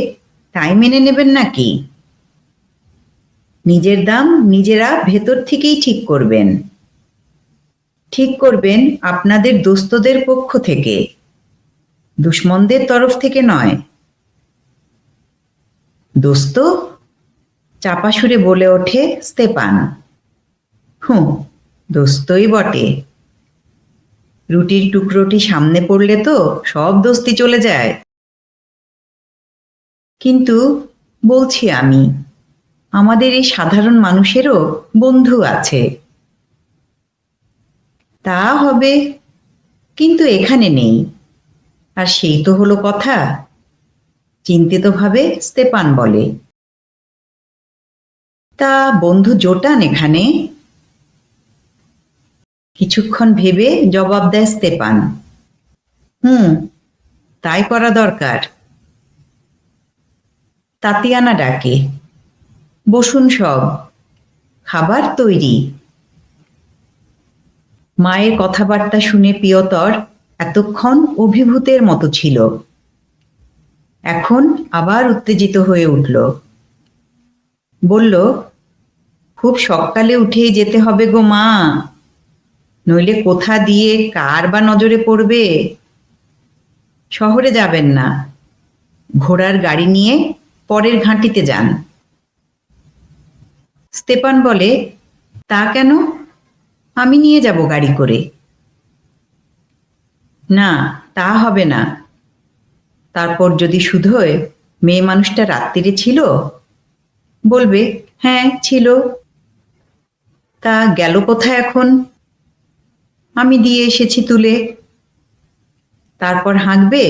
তাই মেনে নেবেন নাকি? নিজের দাম নিজেরা ভেতর থেকেই ঠিক করবেন। ঠিক করবেন আপনাদের দোস্তদের পক্ষ থেকে, দুশ্মনদের তরফ থেকে নয়। দোস্ত? চাপা সুরে বলে ওঠে স্তেপান। হুঁ, দোস্তই বটে। রুটির টুকরোটি সামনে পড়লে তো সব দোস্তি চলে যায়। কিন্তু বলছি আমি, আমাদের এই সাধারণ মানুষেরও বন্ধু আছে। তা হবে, কিন্তু এখানে নেই। আর সেই তো হলো কথা, চিন্তিতভাবে স্তেপান বলে। তা বন্ধু জোটান এখানে? কিছুক্ষণ ভেবে জবাব দেয় স্তেপান। হুম, তাই করা দরকার। তাতিয়ানা ডাকে, বসুন সব, খাবার তৈরি। মায়ের কথাবার্তা শুনে পিয়তর এতক্ষণ অভিভূতের মতো ছিল, এখন আবার উত্তেজিত হয়ে উঠল। বলল, খুব সকালে উঠেই যেতে হবে গো মা, নইলে কোথা দিয়ে কার বা নজরে পড়বে। শহরে যাবেন না, ঘোড়ার গাড়ি নিয়ে পরের ঘাঁটিতে যান। স্তেপান বলে, তা কেন? আমি নিয়ে যাব গাড়ি করে। না, তা হবে না। তারপর যদি শুধোয় মেয়ে মানুষটা রাত্রিরে ছিল, বলবে হ্যাঁ ছিল। তা গেল কোথায় এখন? আমি দিয়ে এসেছি তুলে। তারপর হাঁকবে,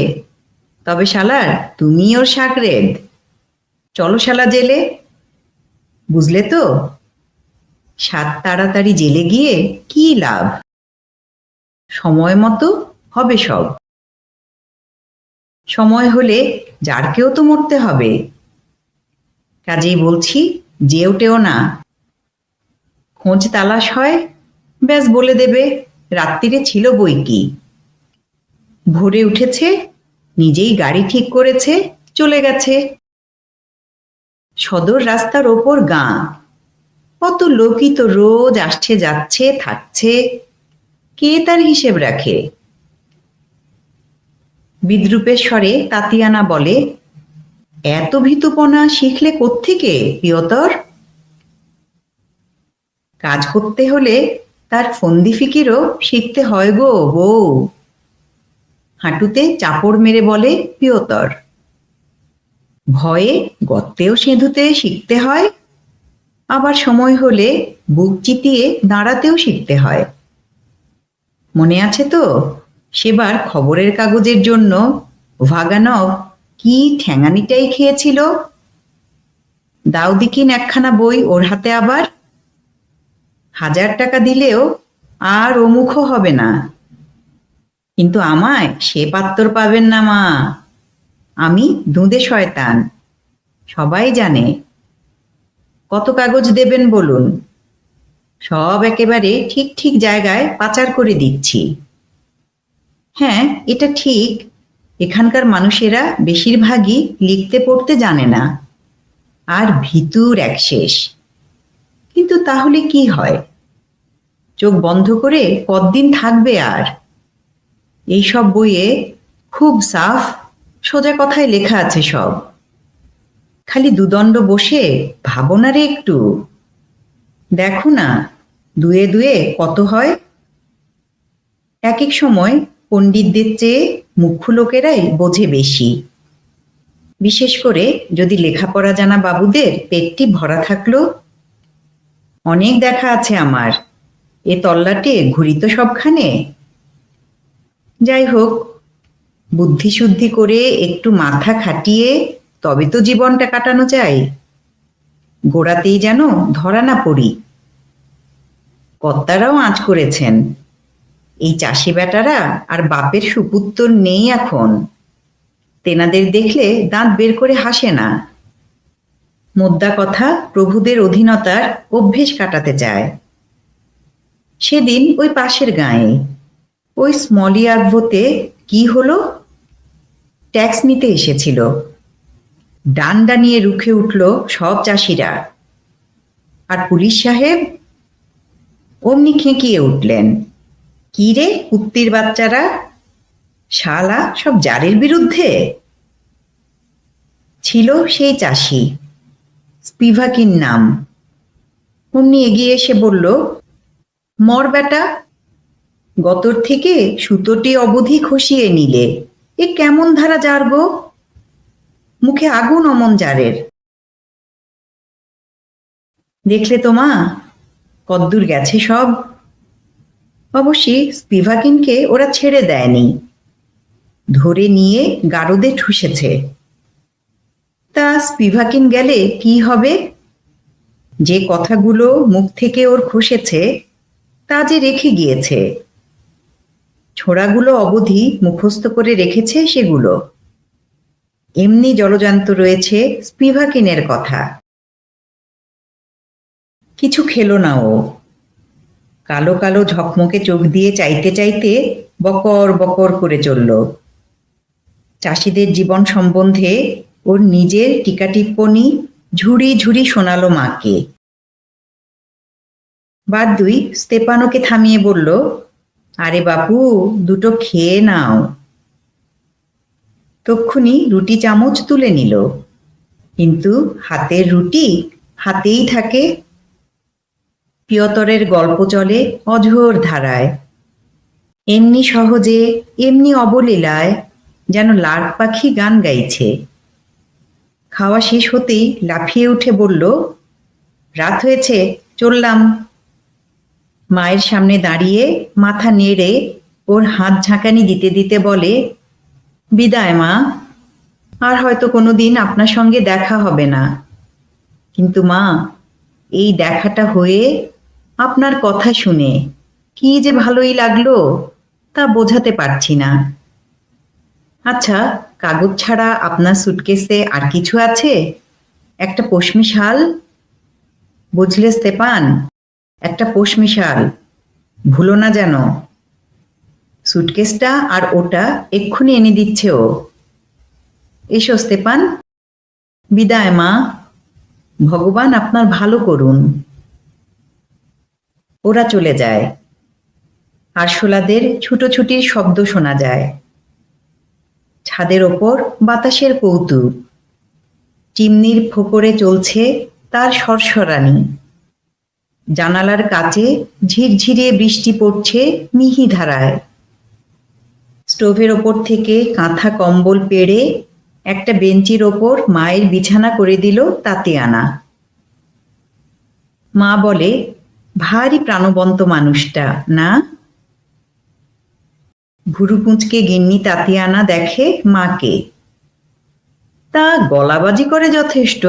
তবে শালার তুমি ওর শাকরেদ, চলো শালা জেলে। বুঝলে তো? সাত তাড়াতাড়ি জেলে গিয়ে কি লাভ? সময় মতো হবে সব। সময় হলে যারকেও তো মরতে হবে। কাজেই বলছি, যেও টেও না। খোঁজ তালাশ হয়, ব্যাস বলে দেবে রাত্রিরে ছিল বই কি। ভোরে উঠেছে, নিজেই গাড়ি ঠিক করেছে, চলে গেছে। সদর রাস্তার ওপর গাঁ, কত লোকই তো রোজ আসছে যাচ্ছে থাকছে, কে তার হিসেব রাখে? বিদ্রূপের স্বরে তাতিয়ানা বলে, এত ভীতুপনা শিখলে কোত্থেকে প্রিয়তর? কাজ করতে হলে তার ফন্দি ফিকিরও শিখতে হয় গো বউ। হাঁটুতে চাপড় মেরে বলে প্রিয়তর। ভয়ে গর্তেও সেঁধুতে শিখতে হয়, আবার সময় হলে বুক চিতিয়ে দাঁড়াতেও শিখতে হয়। মনে আছে তো সেবার খবরের কাগজের জন্য ভাগানভ কি ঠ্যাঙানিটাই খেয়েছিল? দাও দিকিন একখানা বই ওর হাতে আবার। 1000 টাকা দিলেও আর ওমুখও হবে না। কিন্তু আমায় সে পাত্তর পাবেন না মা, আমি দুঁদে শয়তান, সবাই জানে। কত কাগজ দেবেন বলুন, সব একেবারে ঠিক ঠিক জায়গায় পাচার করে দিচ্ছি। হ্যাঁ, এটা ঠিক, এখানকার মানুষেরা বেশিরভাগই লিখতে পড়তে জানে না, আর ভীতুর এক শেষ। কিন্তু তাহলে কি হয়? চোখ বন্ধ করে কতদিন থাকবে আর? এইসব বইয়ে খুব সাফ সোজা কথায় লেখা আছে সব। খালি দুদণ্ড বসে ভাবো না রে একটু। দেখো না, দুয়ে দুয়ে কত হয়। এক এক সময় পণ্ডিতদের চেয়ে মুখ্য লোকেরাই বোঝে বেশি, বিশেষ করে যদি লেখাপড়া জানা বাবুদের পেটটি ভরা থাকলো। অনেক দেখা আছে আমার, এ তল্লাটে ঘুরি তো সবখানে। যাই হোক, বুদ্ধি শুদ্ধি করে একটু মাথা খাটিয়ে তবে তো জীবনটা কাটানো যায়। গোড়াতেই যেন ধরা না পড়ি। কর্তারাও আঁচ করেছেন, এই চাষি বেটারা আর বাপের সুপুত্তর নেই এখন। তেনাদের দেখলে দাঁত বের করে হাসে না। মোদ্দা কথা, প্রভুদের অধীনতার অভ্যেস কাটাতে চায়। সেদিন ওই পাশের গাঁয়ে ওই স্মলি আগভোতে কি হলো? ট্যাক্স নিতে এসেছিল। ডান্ডা নিয়ে রুখে উঠল সব চাষিরা, আর পুলিশ সাহেব অমনি খেঁকিয়ে উঠলেন, কি রে কুত্তির বাচ্চারা, শালা সব জারের বিরুদ্ধে। ছিল সেই চাষি, স্পিভাকিন নাম। অমনি এগিয়ে এসে বলল, মর বেটা, গতর থেকে সুতোটি অবধি খসিয়ে নিলে এ কেমন ধারা জার গো? মুখে আগুন অমন জারের। দেখলে তো মা, কদ্দূর গেছে সব। অবশ্যই স্পিভাকিনকে ওরা ছেড়ে দেয়নি, ধরে নিয়ে গারদে ঠুসেছে। তা স্পিভাকিন গেলে কি হবে? যে কথাগুলো মুখ থেকে ওর খসেছে তা যে রেখে গিয়েছে, ছোড়াগুলো অবধি মুখস্থ করে রেখেছে সেগুলো। এমনি জলজান্ত রয়েছে স্পিভাকিনের কথা। কিছু খেলো না ও। কালো কালো ঝকমকে চোখ দিয়ে চাইতে চাইতে বকর বকর করে চলল। চাষিদের জীবন সম্বন্ধে ওর নিজের টিকা-টিপ্পনী ঝুড়ি ঝুড়ি শোনালো মাকে। বাদুই স্তেপানোকে থামিয়ে বলল, আরে বাপু, দুটো খেয়ে নাও। তক্ষুনি রুটি চামচ তুলে নিল, কিন্তু হাতের রুটি হাতেই থাকে। প্রিয়তরের গল্প চলে অঝোর ধারায়, এমনি সহজে, এমনি অবলীলায়, যেন লার্ক পাখি গান গাইছে। খাওয়া শেষ হতেই লাফিয়ে উঠে বলল, রাত হয়েছে, চললাম। মায়ের সামনে দাঁড়িয়ে মাথা নেড়ে ওর হাত ঝাঁকানি দিতে দিতে বলে, বিদায় মা, আর হয়তো কোনোদিন আপনার সঙ্গে দেখা হবে না, কিন্তু মা, এই দেখাটা হয়ে আপনার কথা শুনে কি যে ভালোই লাগলো তা বোঝাতে পারছি না। আচ্ছা, কাগজ ছাড়া আপনার সুটকেসে আর কিছু আছে? একটা পশমি শাল, বুঝলে স্তেপান, একটা পশমি শাল, ভুলো না যেন। সুটকেসটা আর ওটা এক্ষুনি এনে দিচ্ছে ও। এসো স্তেপান, বিদায় মা, ভগবান আপনার ভালো করুন। ওরা চলে যায়। আরশোলাদের ছুটোছুটির শব্দ শোনা যায়। ছাদের ওপর বাতাসের কৌতুক, চিমনির ফোকরে চলছে তার সরসরানি। জানালার কাছে ঝিরঝিরে বৃষ্টি পড়ছে মিহি ধারায়। স্টোভের ওপর থেকে কাঁথা কম্বল পেড়ে একটা বেঞ্চির ওপর মায়ের বিছানা করে দিল তাতিয়ানা। মা বলে, ভারী প্রাণবন্ত মানুষটা না? ভুরু কুঁচকে গিন্নি তাতিয়ানা দেখে মাকে। তা গলাবাজি করে যথেষ্ট,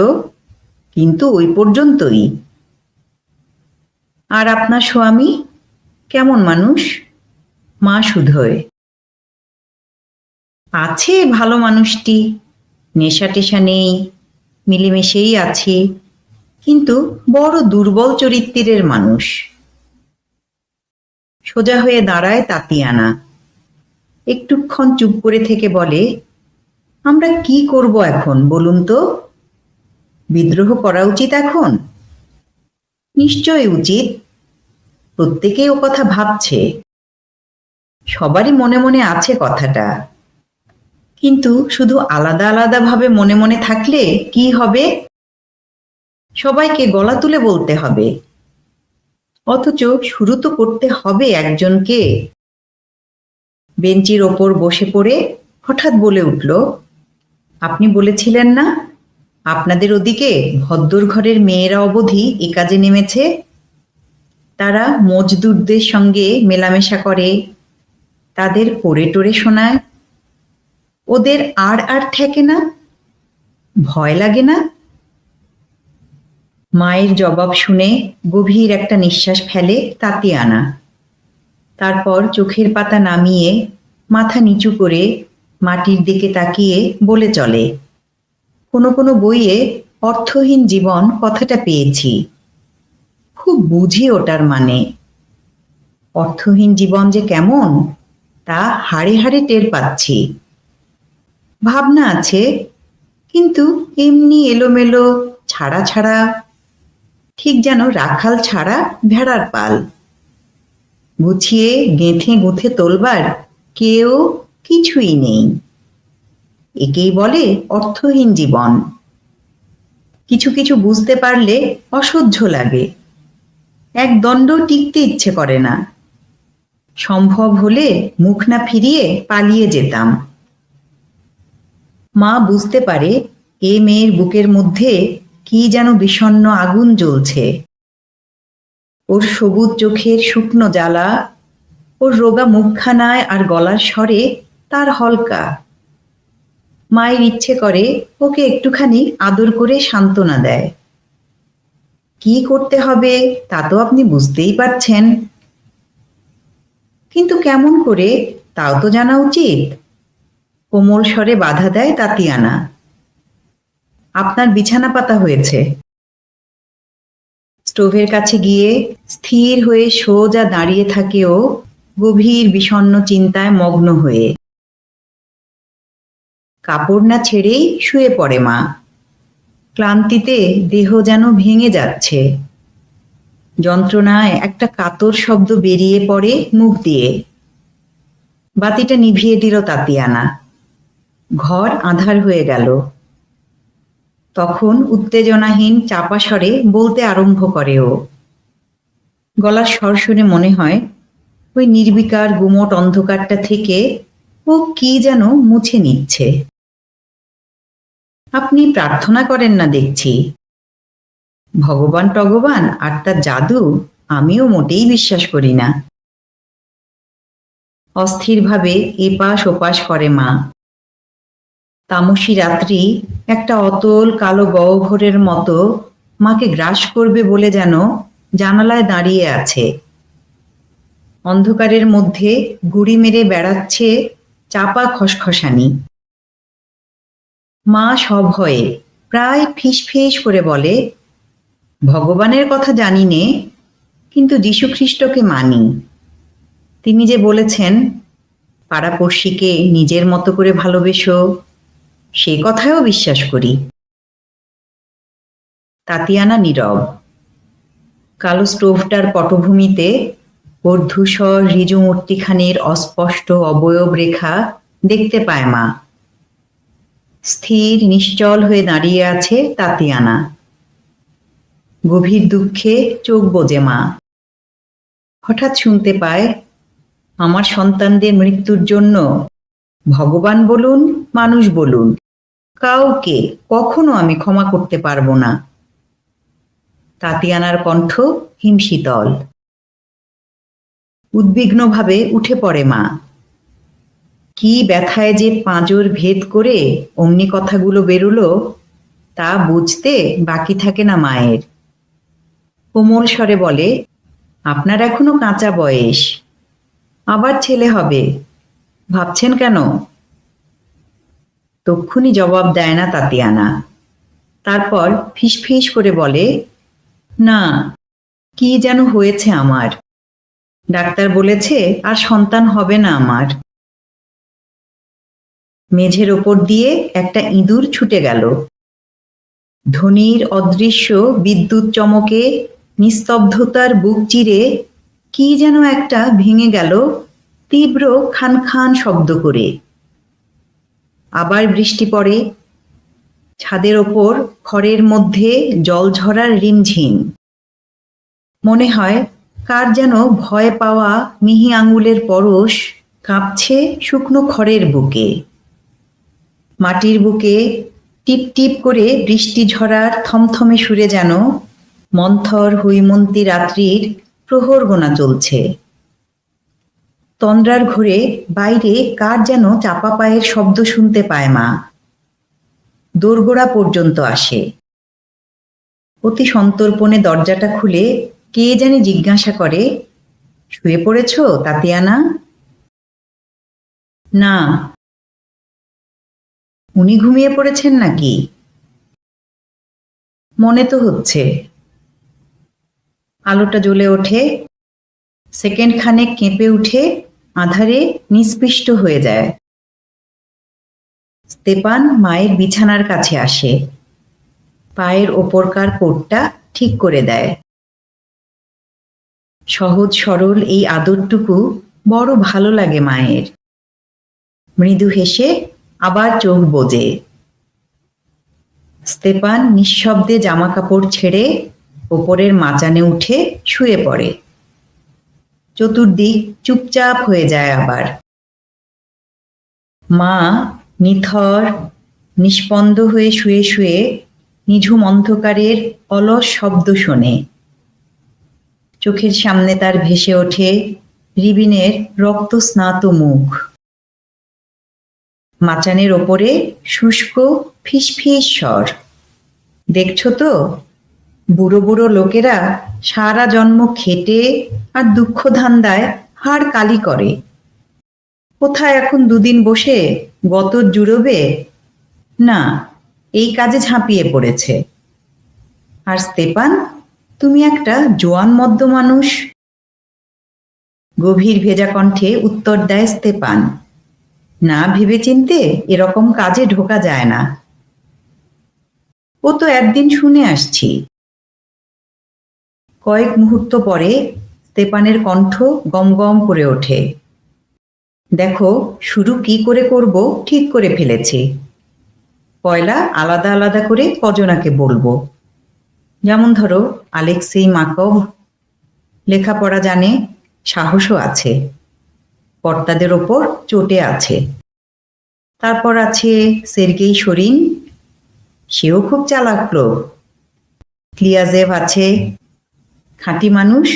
কিন্তু ওই পর্যন্তই। আর আপনার স্বামী কেমন মানুষ? মা শুধোয়, আছে ভালো মানুষটি, নেশা টেশা নেই, মিলেমিশেই আছে, কিন্তু বড় দুর্বল চরিত্রের মানুষ। সোজা হয়ে দাঁড়ায় তাতিয়ানা, একটুক্ষণ চুপ করে থেকে বলে, আমরা কি করব এখন বলুন তো? বিদ্রোহ করা উচিত এখন? নিশ্চয় উচিত। প্রত্যেকেই ও কথা ভাবছে, সবারই মনে মনে আছে কথাটা, কিন্তু শুধু আলাদা আলাদা ভাবে মনে মনে থাকলে কি হবে? সবাইকে গলা তুলে বলতে হবে, অথচ শুরু তো করতে হবে একজনকে। বেঞ্চির ওপর বসে পড়ে হঠাৎ বলে উঠল, আপনি বলেছিলেন না আপনাদের ওদিকে ভদ্দর ঘরের মেয়েরা অবধি এ কাজে নেমেছে? তারা মজদুরদের সঙ্গে মেলামেশা করে, তাদের পড়ে টরে শোনায়। ওদের আর ঠেকে না? ভয় লাগে না? মায়ের জবাব শুনে গভীর একটা নিঃশ্বাস ফেলে তাতিয়ানা। তারপর চোখের পাতা নামিয়ে মাথা নিচু করে মাটির দিকে তাকিয়ে বলে চলে, কোনো কোনো বইয়ে অর্থহীন জীবন কথাটা পেয়েছি, খুব বুঝি ওটার মানে। অর্থহীন জীবন যে কেমন তা হাড়ে হাড়ে টের পাচ্ছি। ভাবনা আছে, কিন্তু এমনি এলোমেলো, ছাড়া ছাড়া, ঠিক যেন রাখাল ছাড়া ভেড়ার পাল। গুছিয়ে গেঁথে গুঁথে তোলবার কেউ কিছুই নেই। একেই বলে অর্থহীন জীবন। কিছু কিছু বুঝতে পারলে অসহ্য লাগে, এক দণ্ড টিকতে ইচ্ছে করে না। সম্ভব হলে মুখ না ফিরিয়ে পালিয়ে যেতাম। মা বুঝতে পারে এ মেয়ের বুকের মধ্যে কি যেন বিষণ্ণ আগুন জ্বলছে। ওর সবুজ চোখের শুকনো জ্বালা, ওর রোগা মুখখানায় আর গলার স্বরে তার হলকা। মায়ের ইচ্ছে করে ওকে একটুখানি আদর করে সান্ত্বনা দেয়। কি করতে হবে তা তো আপনি বুঝতেই পারছেন। কিন্তু কেমন করে তাও তো জানা উচিত। কোমল স্বরে বাধা দেয় তাতিয়ানা। আপনার বিছানা পাতা হয়েছে। স্টোভের কাছে গিয়ে স্থির হয়ে সোজা দাঁড়িয়ে থাকে ও, গভীর বিষণ্ণ চিন্তায় মগ্ন হয়ে। কাপড় না ছেড়েই শুয়ে পড়ে মা। ক্লান্তিতে দেহ যেন ভেঙে যাচ্ছে। যন্ত্রণায় একটা কাতর শব্দ বেরিয়ে পড়ে মুখ দিয়ে। বাতিটা নিভিয়ে দিল তাতিয়ানা। ঘর আঁধার হয়ে গেল। তখন উত্তেজনাহীন চাপা স্বরে বলতে আরম্ভ করে ও। গলার স্বর শুনে মনে হয় ওই নির্বিকার গুমোট অন্ধকারটা থেকে ও কি যেন মুছে নিচ্ছে। আপনি প্রার্থনা করেন না দেখছি। ভগবান টগবান আর তার জাদু আমিও মোটেই বিশ্বাস করি না। অস্থিরভাবে এপাশ ওপাশ করে মা। তামসী রাত্রি একটা অতল কালো গহ্বরের মতো মাকে গ্রাস করবে বলে যেন জানালায় দাঁড়িয়ে আছে। অন্ধকারের মধ্যে গুড়ি মেরে বেড়াচ্ছে চাপা খসখসানি। মা সভয়ে প্রায় ফিসফিস করে বলে, ভগবানের কথা জানি নে, কিন্তু যীশুখ্রিস্টকে মানি। তিনি যে বলেছেন পাড়াপড়শিকে নিজের মতো করে ভালোবেসো, সে কথায়ও বিশ্বাস করি। তাতিয়ানা নীরব। কালো স্টোভটার পটভূমিতে ওর ধূসর ঋজু মূর্তিখানির অস্পষ্ট অবয়ব রেখা দেখতে পায় মা। স্থির নিশ্চল হয়ে দাঁড়িয়ে আছে তাতিয়ানা। গভীর দুঃখে চোখ বোজে মা। হঠাৎ শুনতে পায়, আমার সন্তানদের মৃত্যুর জন্য ভগবান বলুন মানুষ বলুন কাউকে কখনো আমি ক্ষমা করতে পারবো না। তাতিয়ানার কণ্ঠ হিমশীতল। উদ্বিগ্নভাবে উঠে পড়ে মা। কি ব্যথায় যে পাঁজর ভেদ করে অমনি কথাগুলো বেরুলো তা বুঝতে বাকি থাকে না মায়ের। কোমল স্বরে বলে, আপনার এখনো কাঁচা বয়স, আবার ছেলে হবে, ভাবছেন কেন? তক্ষুনি জবাব দেয় না তাতিয়ানা। তারপর ফিসফিস করে বলে, না, কি যেন হয়েছে আমার। ডাক্তার বলেছে আর সন্তান হবে না আমার। মেঝের ওপর দিয়ে একটা ইঁদুর ছুটে গেল। ধ্বনির অদৃশ্য বিদ্যুৎ চমকে নিস্তব্ধতার বুক চিরে কি যেন একটা ভেঙে গেল তীব্র খান খান শব্দ করে। আবার বৃষ্টি পড়ে। ছাদের ওপর খড়ের মধ্যে জল ঝরার রিমঝিম। মনে হয় কার যেন ভয় পাওয়া মিহি আঙুলের পরশ কাঁপছে শুকনো খড়ের বুকে। মাটির বুকে টিপ টিপ করে বৃষ্টি ঝরার থমথমে সুরে যেন মন্থর হৈমন্তী রাত্রির প্রহর গোনা চলছে। তন্দ্রার ঘোরে বাইরে কার যেন চাপা পায়ের শব্দ শুনতে পায় মা। দোরগোড়া পর্যন্ত আসে। অতি সন্তর্পণে দরজাটা খুলে কে জানি জিজ্ঞাসা করে, শুয়ে পড়েছ তাতিয়ানা? না। উনি ঘুমিয়ে পড়েছেন নাকি? মনে তো হচ্ছে। আলোটা জ্বলে ওঠে। সেকেন্ড খানেক কেঁপে উঠে আঁধারে নিস্পৃষ্ট হয়ে যায়। স্তেপান মায়ের বিছানার কাছে আসে। পায়ের ওপরকার কোটটা ঠিক করে দেয়। সহজ সরল এই আদরটুকু বড় ভালো লাগে মায়ের। মৃদু হেসে আবার চোখ বোজে। স্তেপান নিঃশব্দে জামা কাপড় ছেড়ে ওপরের মাচানে উঠে শুয়ে পড়ে। চতুর্দিক চুপচাপ হয়ে যায় আবার। মা নিথর নিস্পন্দ হয়ে শুয়ে শুয়ে নিঝুম অন্ধকারের অলস শব্দ শোনে। চোখের সামনে তার ভেসে ওঠে রিবিনের রক্তস্নাত মুখ, মাচানের ওপরে শুষ্ক ফিসফিস স্বর। দেখছো তো, বুড়ো বুড়ো লোকেরা সারা জন্ম খেটে আর দুঃখ ধান্দায় হাড় কালি করে, কোথায় এখন দুদিন বসে গতর জুড়োবে? না, এই কাজে ঝাঁপিয়ে পড়েছে। আর স্তেপান, তুমি একটা জোয়ান মদ্য মানুষ। গভীর ভেজা কণ্ঠে উত্তর দেয় স্তেপান, না ভেবেচিন্তে এরকম কাজে ঢোকা যায় না। ও তো একদিন শুনে আসছি। কয়েক মুহূর্ত পরে স্তেপানের কণ্ঠ গমগম করে ওঠে, দেখো, শুরু কি করে করব ঠিক করে ফেলেছি। পয়লা আলাদা আলাদা করে কজনাকে বলবো। যেমন ধরো আলেক্সেই মাকভ, লেখাপড়া জানে, সাহসও আছে, কর্তাদের ওপর চটে আছে। তারপর আছে সের্গেই শরিন, সেও খুব চালাক লোক। ক্লিয়াজেভ আছে, খাঁটি মানুষ,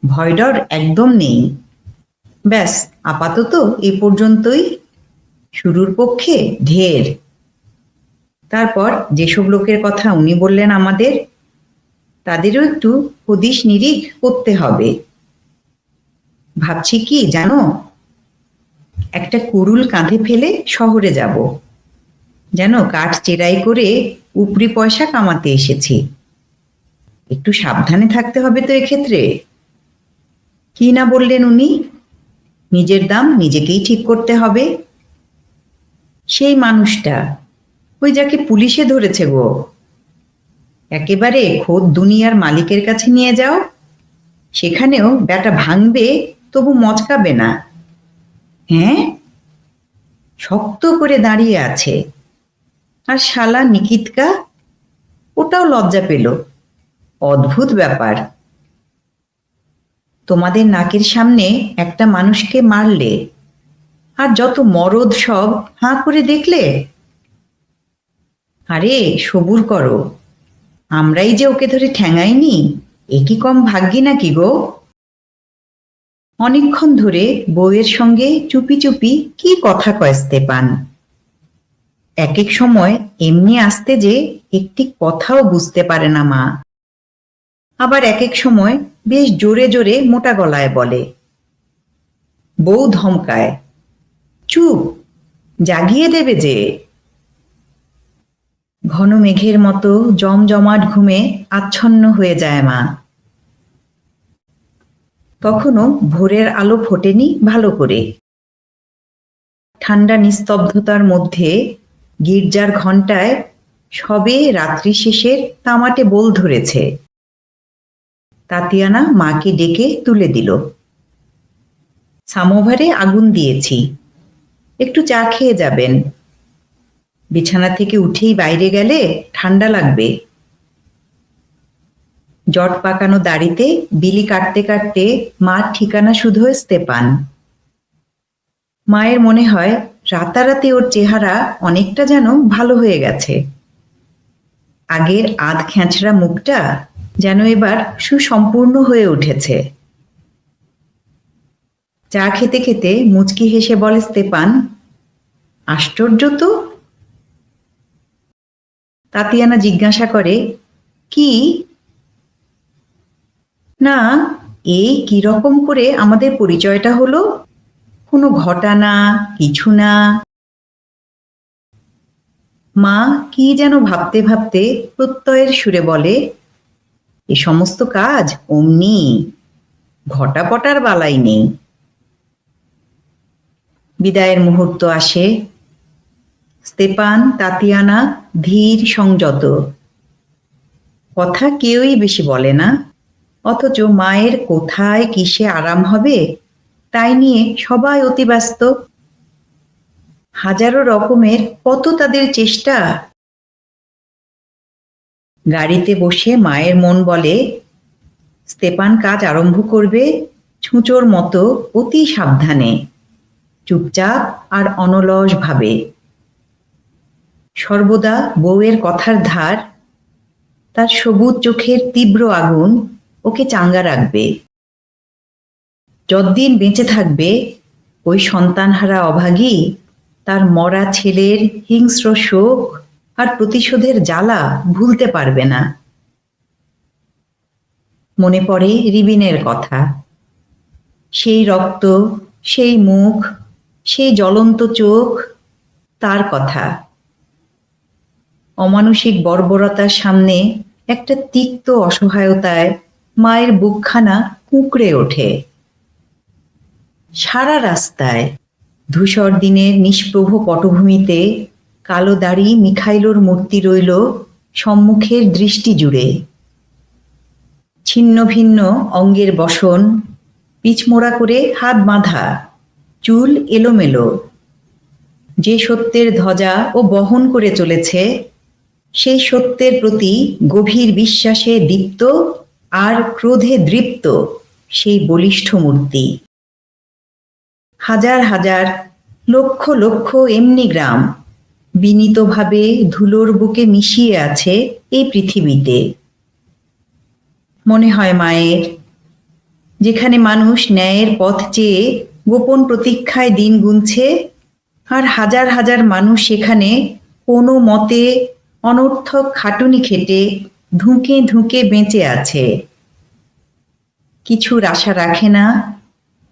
ভয়ডর একদম নেই। ব্যাস, আপাতত এ পর্যন্তই, শুরুর পক্ষে ঢের। তারপর যেসব লোকের কথা উনি বললেন আমাদের, তাদেরও একটু হদিশ নিরিখ করতে হবে। ভাবছি কি জানো, একটা কুড়ুল কাঁধে ফেলে শহরে যাব, যেন কাঠ চেরাই করে উপরি পয়সা কামাতে এসেছি। একটু সাবধানে থাকতে হবে তো এক্ষেত্রে। কি না বললেন উনি, নিজের দাম নিজেকেই ঠিক করতে হবে। সেই মানুষটা, ওই যাকে পুলিশে ধরেছে গো, একেবারে খোদ দুনিয়ার মালিকের কাছে নিয়ে যাও, সেখানেও ব্যাটা ভাঙবে তবু মচকাবে না। হ্যাঁ, শক্ত করে দাঁড়িয়ে আছে। আর শালা নিকিতকা, ওটাও লজ্জা পেল। অদ্ভুত ব্যাপার। তোমাদের নাকের সামনে একটা মানুষকে মারলে, আর যত মরদ সব হাঁ করে দেখলে। আরে সবুর করো, আমরাই যে ওকে ধরে ঠ্যাঙাইনি, এ কি কম ভাগ্যি নাকি গো? অনেকক্ষণ ধরে বউয়ের সঙ্গে চুপি চুপি কি কথা কয় স্তেপান। এক এক সময় এমনি আসতে যে একটি কথাও বুঝতে পারে না মা, আবার এক এক সময় বেশ জোরে জোরে মোটা গলায় বলে। বউ ধমকায়, চুপ, জাগিয়ে দেবে যে। ঘন মেঘের মতো জমজমাট ঘুমে আচ্ছন্ন হয়ে যায় মা। তখনও ভোরের আলো ফোটেনি ভালো করে। ঠান্ডা নিস্তব্ধতার মধ্যে গির্জার ঘণ্টায় সবে রাত্রি শেষের তামাটে বোল ধরেছে। তাতিয়ানা মাকে ডেকে তুলে দিল। সামোভারে আগুন দিয়েছি, একটু চা খেয়ে যাবেন। বিছানা থেকে উঠেই বাইরে গেলে ঠান্ডা লাগবে। জট পাকানো দাড়িতে বিলি কাটতে কাটতে মার ঠিকানা শুধোয় স্তেপান। মায়ের মনে হয় রাতারাতি ওর চেহারা অনেকটা যেন ভালো হয়ে গেছে। আগের আধ খ্যাঁচড়া মুখটা যেন এবার সুসম্পূর্ণ হয়ে উঠেছে। চা খেতে খেতে মুচকি হেসে বলে স্তেপান, আশ্চর্য তো। তাতিয়ানা জিজ্ঞাসা করে, কি? না, এই কিরকম করে আমাদের পরিচয়টা হলো? কোনো ঘটানা, কিছু না। মা কি যেন ভাবতে ভাবতে প্রত্যয়ের সুরে বলে, এ সমস্ত কাজ অমনি, ঘটাপটার বালাই নেই। বিদায়ের মুহূর্ত আসে। স্তেপান, তাতিয়ানা ধীর সংযত। কথা কেউই বেশি বলে না, অথচ মায়ের কোথায় কিসে আরাম হবে তাই নিয়ে সবাই অতি ব্যস্ত। হাজারো রকমের কত তাদের চেষ্টা। গাড়িতে বসে মায়ের মন বলে, স্তেপান কাজ আরম্ভ করবে ছুঁচোর মতো অতি সাবধানে, চুপচাপ আর অনলস ভাবে। সর্বদা বউয়ের কথার ধার, তার সবুজ চোখের তীব্র আগুন ওকে চাঙ্গা রাখবে। যতদিন বেঁচে থাকবে ওই সন্তানহারা অভাগী তার মরা ছেলের হিংস্র শোক আর প্রতিশোধের জ্বালা ভুলতে পারবে না। মনে পড়ে রিবিনের কথা, সেই রক্ত, সেই মুখ, সেই জ্বলন্ত চোখ, তার কথা। অমানুষিক বর্বরতার সামনে একটা তিক্ত অসহায়তায় মায়ের বুকখানা কুঁকড়ে ওঠে। সারা রাস্তায় ধূসর দিনের নিষ্প্রভ পটভূমিতে কালো দাড়ি মিখাইলোর মূর্তি রইল সম্মুখের দৃষ্টি জুড়ে। ছিন্ন ভিন্ন অঙ্গের বসন, পিছমোড়া করে হাত বাঁধা, চুল এলোমেলো। যে সত্যের ধ্বজা ও বহন করে চলেছে, সেই সত্যের প্রতি গভীর বিশ্বাসে দীপ্ত আর ক্রোধে দৃপ্ত সেই বলিষ্ঠ মূর্তি। হাজার হাজার, লক্ষ লক্ষ এমনি গ্রাম বিনীতভাবে ধুলোর বুকে মিশিয়ে আছে এই পৃথিবীতে। মনে হয় মায়ের, যেখানে মানুষ ন্যায়ের পথ চেয়ে গোপন প্রতীক্ষায় দিন গুনছে, আর হাজার হাজার মানুষ সেখানে কোনো মতে অনর্থক খাটুনি খেটে ধুঁকে ধুঁকে বেঁচে আছে। কিছুর আশা রাখে না,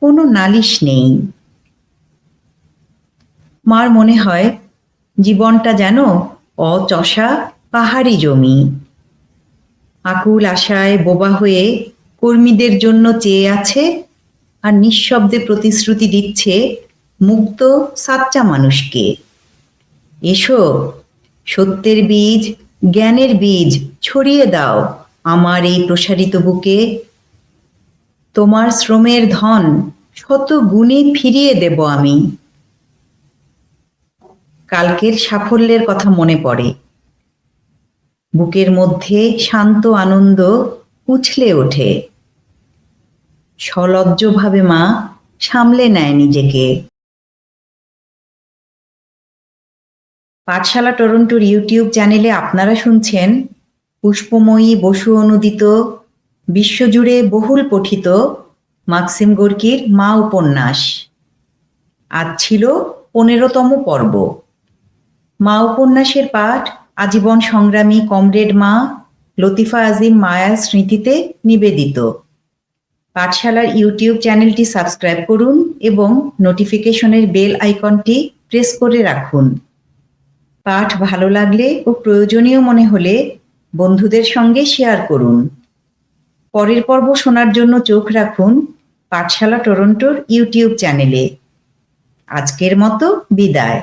কোনো নালিশ নেই। মার মনে হয় জীবনটা যেন অচষা পাহাড়ি জমি। আকুল আশায় বোবা হয়ে কর্মীদের জন্য চেয়ে আছে, আর নিঃশব্দে প্রতিশ্রুতি দিচ্ছে মুক্ত সাচ্চা মানুষকে, এসো, সত্যের বীজ, জ্ঞানের বীজ ছড়িয়ে দাও আমার এই প্রসারিত বুকে। তোমার শ্রমের ধন শত গুণে ফিরিয়ে দেব আমি। কালকের সাফল্যের কথা মনে পড়ে। বুকের মধ্যে শান্ত আনন্দ উছলে ওঠে। সলজ্জভাবে মা সামলে নেয় নিজেকে। পাঠশালা টরন্টোর ইউটিউব চ্যানেলে আপনারা শুনছেন পুষ্পময়ী বসু অনুদিত, বিশ্বজুড়ে বহুল পঠিত মাক্সিম গোর্কির মা উপন্যাস। আজ ছিল 15তম পর্ব। মা উপন্যাসের পাঠ আজীবন সংগ্রামী কমরেড মা লতিফা আজিম মায়ার স্মৃতিতে নিবেদিত। পাঠশালার ইউটিউব চ্যানেলটি সাবস্ক্রাইব করুন এবং নোটিফিকেশনের বেল আইকনটি প্রেস করে রাখুন। পাঠ ভালো লাগলে ও প্রয়োজনীয় মনে হলে বন্ধুদের সঙ্গে শেয়ার করুন। পরের পর্ব শোনার জন্য চোখ রাখুন পাঠশালা টরন্টোর ইউটিউব চ্যানেলে। আজকের মতো বিদায়।